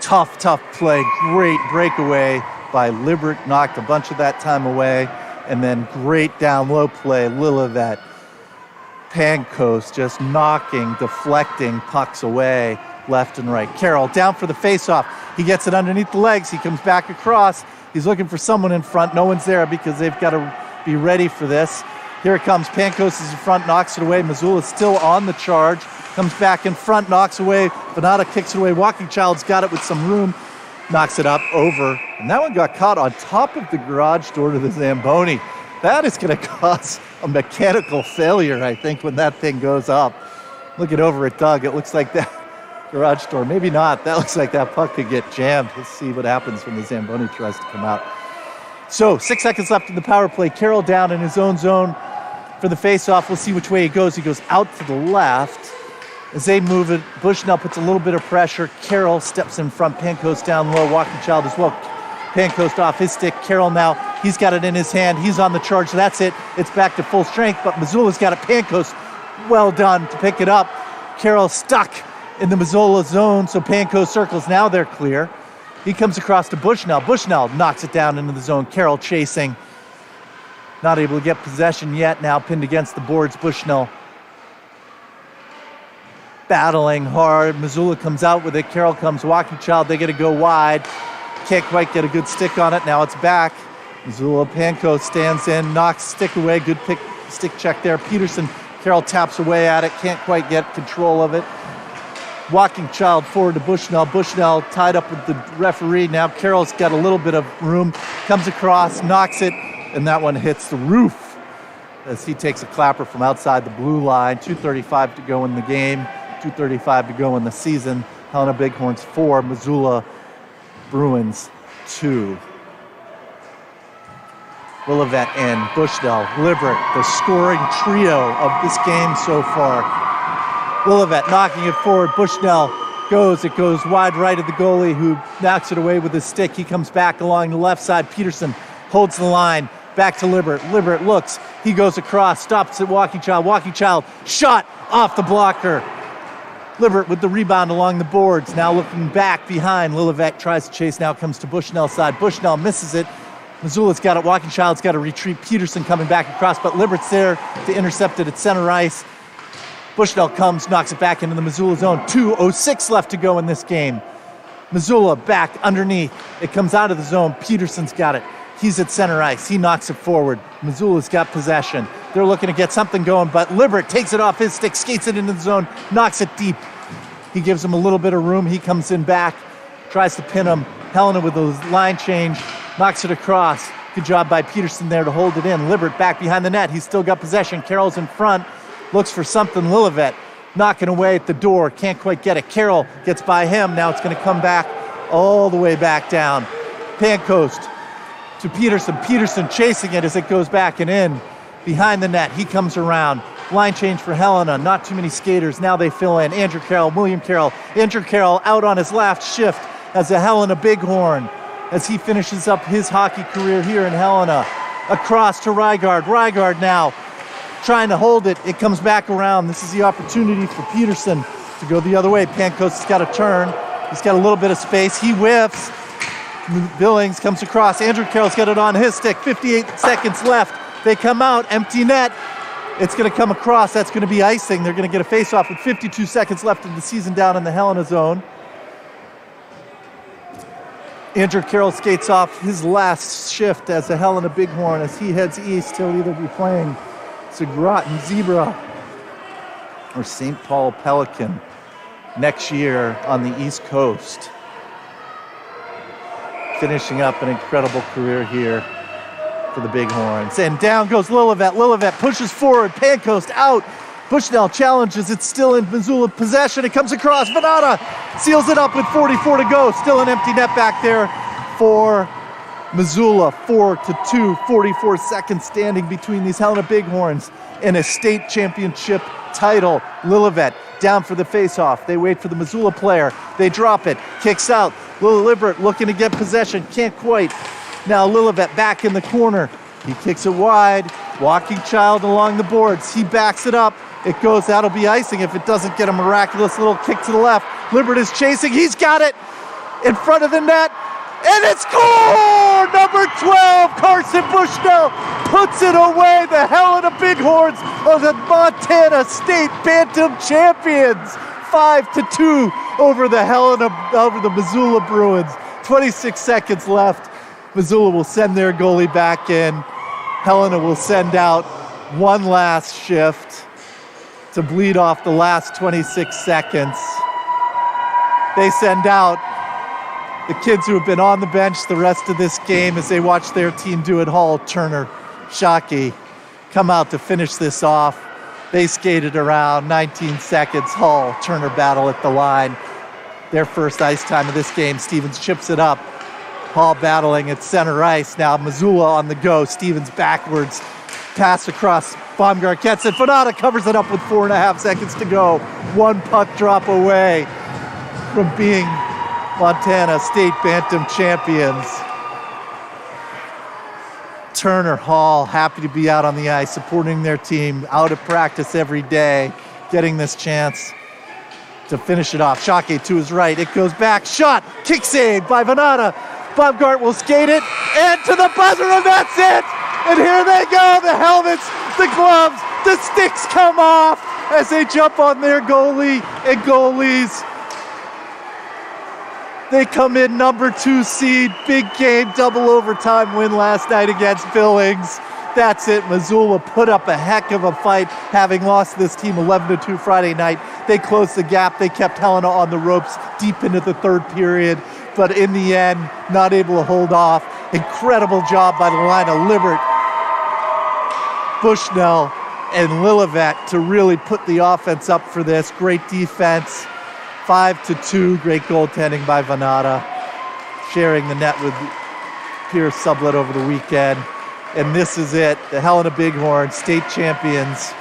Tough play. Great breakaway by Libert. Knocked a bunch of that time away. And then great down low play. Lillivette. Pankos just knocking, deflecting pucks away left and right. Carroll down for the faceoff. He gets it underneath the legs. He comes back across. He's looking for someone in front. No one's there because they've got to be ready for this. Here it comes. Pankos is in front, knocks it away. Missoula's still on the charge. Comes back in front, knocks away. Venata kicks it away. Walking Child's got it with some room. Knocks it up over. And that one got caught on top of the garage door to the Zamboni. That is going to cause a mechanical failure, I think, when that thing goes up. Looking over at Doug, it looks like that garage door. Maybe not. That looks like that puck could get jammed. Let's see what happens when the Zamboni tries to come out. So 6 seconds left in the power play. Carroll down in his own zone for the faceoff. We'll see which way he goes. He goes out to the left. As they move it, Bushnell puts a little bit of pressure. Carroll steps in front. Pancoast down low. Walking Child as well. Pancoast off his stick. Carroll now, he's got it in his hand. He's on the charge. That's it. It's back to full strength, but Missoula's got it. Pancoast, well done to pick it up. Carroll stuck in the Missoula zone, so Pancoast circles. Now they're clear. He comes across to Bushnell. Bushnell knocks it down into the zone. Carroll chasing. Not able to get possession yet. Now pinned against the boards. Bushnell battling hard. Missoula comes out with it. Carroll comes. Walking Child, they get to go wide. Can't quite get a good stick on it. Now it's back. Missoula, Pancoast stands in, knocks stick away. Good stick check there. Peterson, Carroll taps away at it. Can't quite get control of it. Walking Child forward to Bushnell. Bushnell tied up with the referee. Now Carroll's got a little bit of room. Comes across, knocks it, and that one hits the roof as he takes a clapper from outside the blue line. 2:35 to go in the game. 2:35 to go in the season. Helena Bighorns 4, Missoula Bruins 2. Willivette and Bushnell, Librick, the scoring trio of this game so far. Willivette knocking it forward. Bushnell goes. It goes wide right of the goalie, who knocks it away with his stick. He comes back along the left side. Peterson holds the line. Back to Librick. Librick looks. He goes across. Stops at Walking Child. Walking Child shot off the blocker. Librick with the rebound along the boards. Now looking back behind. Willivette tries to chase. Now comes to Bushnell's side. Bushnell misses it. Missoula's got it. Walking Child's got to retreat. Peterson coming back across, but Librett's there to intercept it at center ice. Bushnell comes, knocks it back into the Missoula zone. 2:06 left to go in this game. Missoula back underneath. It comes out of the zone. Peterson's got it. He's at center ice. He knocks it forward. Missoula's got possession. They're looking to get something going, but Librick takes it off his stick, skates it into the zone, knocks it deep. He gives him a little bit of room. He comes in back, tries to pin him. Helena with the line change, knocks it across. Good job by Peterson there to hold it in. Librick back behind the net. He's still got possession. Carroll's in front. Looks for something. Willivette knocking away at the door. Can't quite get it. Carroll gets by him. Now it's going to come back all the way back down. Pancoast to Peterson. Peterson chasing it as it goes back and in. Behind the net. He comes around. Line change for Helena. Not too many skaters. Now they fill in. Andrew Carroll, William Carroll. Andrew Carroll out on his last shift as a Helena Bighorn as he finishes up his hockey career here in Helena. Across to Rygard. Rygard now trying to hold it. It comes back around. This is the opportunity for Peterson to go the other way. Pancoast has got a turn. He's got a little bit of space. He whiffs. Billings comes across. Andrew Carroll's got it on his stick. 58 seconds left. They come out. Empty net. It's going to come across. That's going to be icing. They're going to get a face-off with 52 seconds left in the season down in the Helena zone. Andrew Carroll skates off his last shift as a Helena Bighorn as he heads east. He'll either be playing Groton Zebra or St. Paul Pelican next year on the East Coast. Finishing up an incredible career here for the Bighorns. And down goes Willivette. Willivette pushes forward. Pancoast out. Bushnell challenges. It's still in Missoula possession. It comes across. Venata seals it up with 44 to go. Still an empty net back there for Missoula. 4-2. 44 seconds standing between these Helena Bighorns in a state championship title. Willivette down for the faceoff. They wait for the Missoula player. They drop it. Kicks out. Librick looking to get possession. Can't quite. Now Willivette back in the corner. He kicks it wide. Walking Child along the boards. He backs it up. It goes. That'll be icing if it doesn't get a miraculous little kick to the left. Librick is chasing. He's got it in front of the net. And it's goal! Number 12, Carson Bushnell puts it away. The Helena Bighorns are the Montana State Bantam champions. 5-2 over the Missoula Bruins. 26 seconds left. Missoula will send their goalie back in. Helena will send out one last shift to bleed off the last 26 seconds. They send out the kids who have been on the bench the rest of this game as they watch their team do it. Hall, Turner, Shockey come out to finish this off. They skated around 19 seconds. Hall, Turner battle at the line. Their first ice time of this game. Stevens chips it up. Hall battling at center ice. Now Missoula on the go. Stevens backwards. Pass across. Baumgart gets it. Venata covers it up with 4.5 seconds to go. One puck drop away from being Montana State Bantam champions. Turner, Hall, happy to be out on the ice, supporting their team, out at practice every day, getting this chance to finish it off. Shockey to his right. It goes back. Shot. Kick save by Venata. Baumgart will skate it. And to the buzzer, and that's it. And here they go. The helmets, the gloves, the sticks come off as they jump on their goalie and goalies. They come in number 2 seed. Big game, double overtime win last night against Billings. That's it. Missoula put up a heck of a fight, having lost this team 11-2 Friday night. They closed the gap. They kept Helena on the ropes deep into the third period. But in the end, not able to hold off. Incredible job by the line of Libert, Bushnell, and Lillivette to really put the offense up for this. Great defense. 5-2, great goaltending by Venata, sharing the net with Pierce Sublett over the weekend. And this is it, the Helena Bighorns, state champions.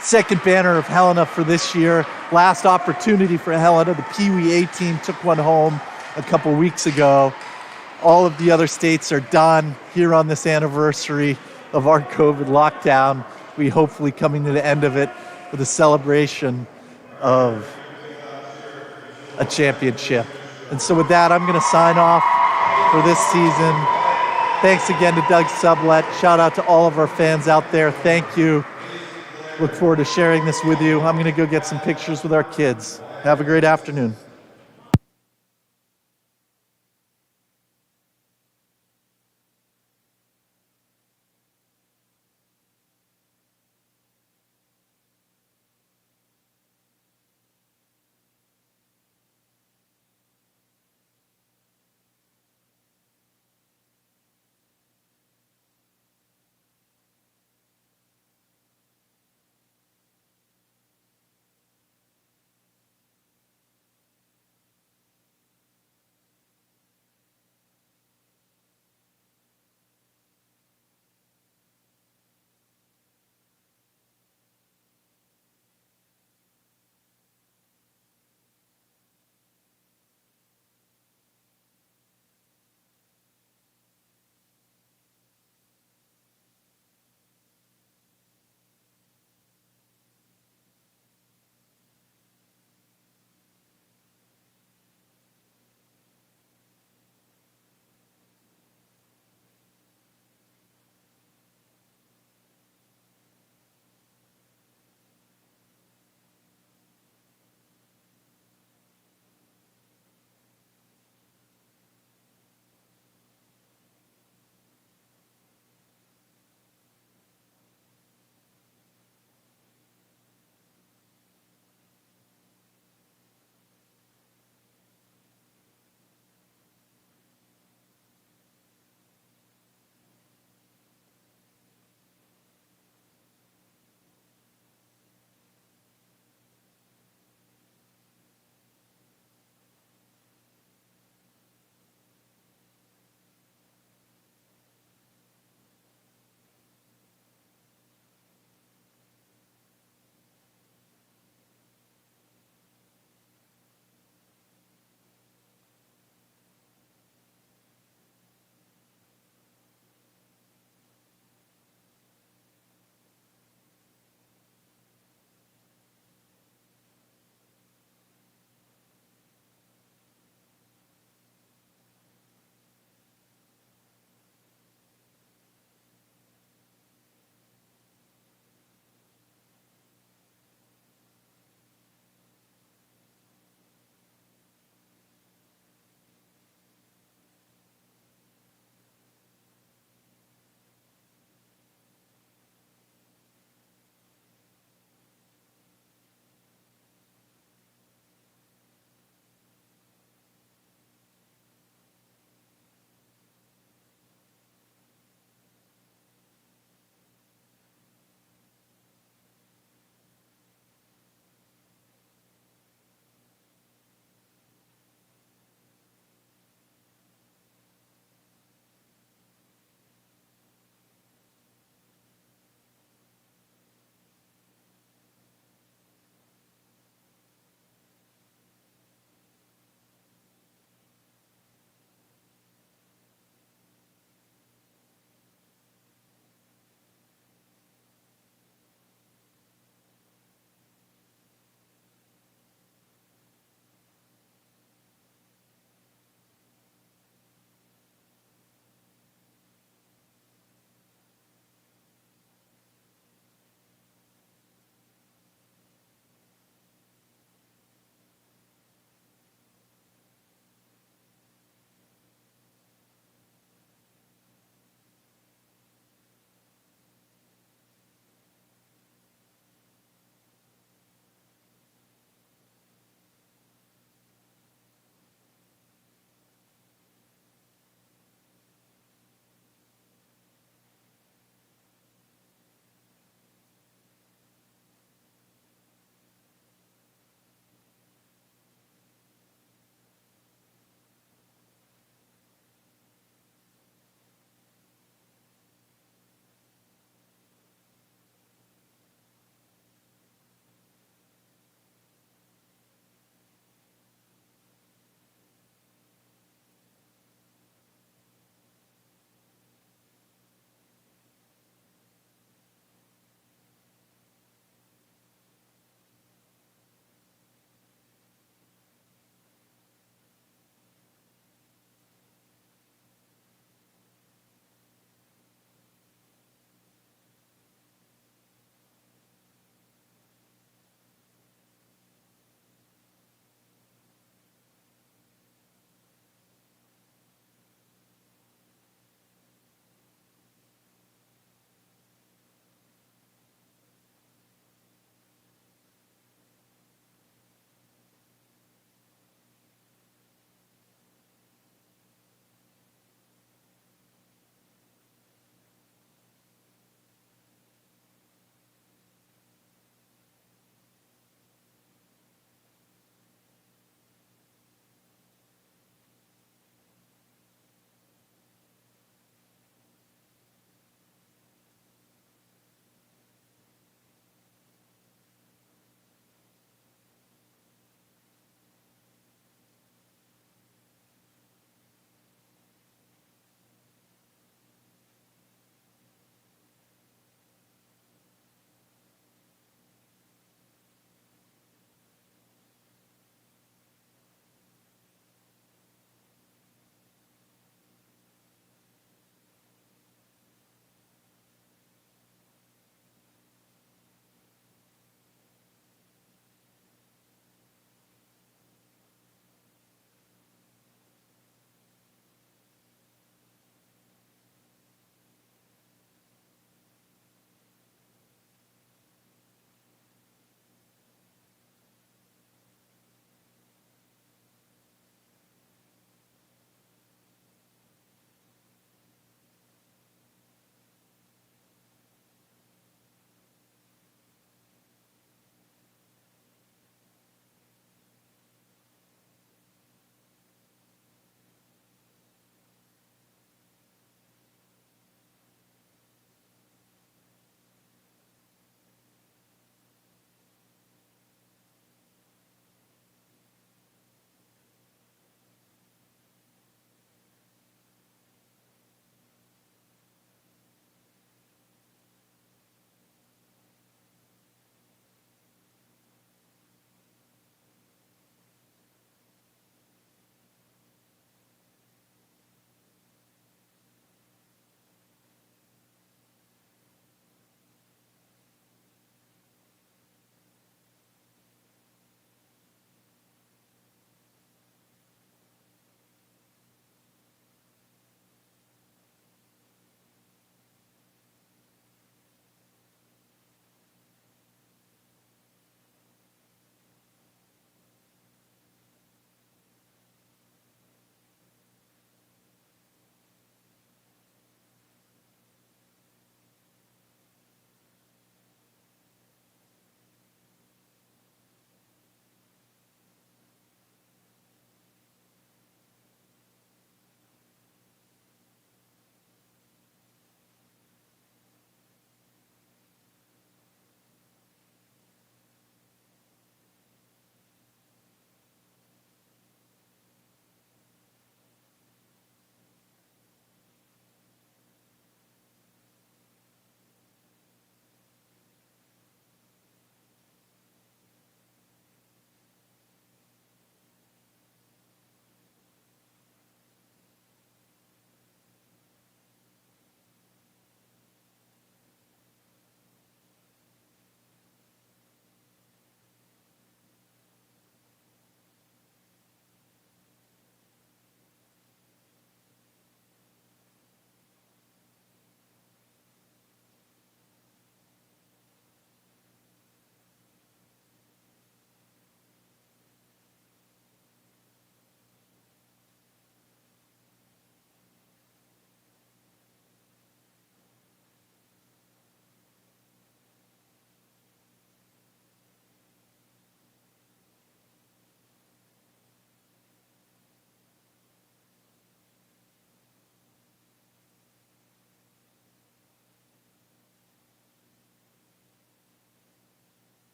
Second banner of Helena for this year. Last opportunity for Helena. The Pee Wee A team took one home a couple weeks ago. All of the other states are done here on this anniversary of our COVID lockdown. We hopefully coming to the end of it with a celebration of a championship. And so with that, I'm going to sign off for this season. Thanks again to Doug Sublett. Shout out to all of our fans out there. Thank you. Look forward to sharing this with you. I'm going to go get some pictures with our kids. Have a great afternoon.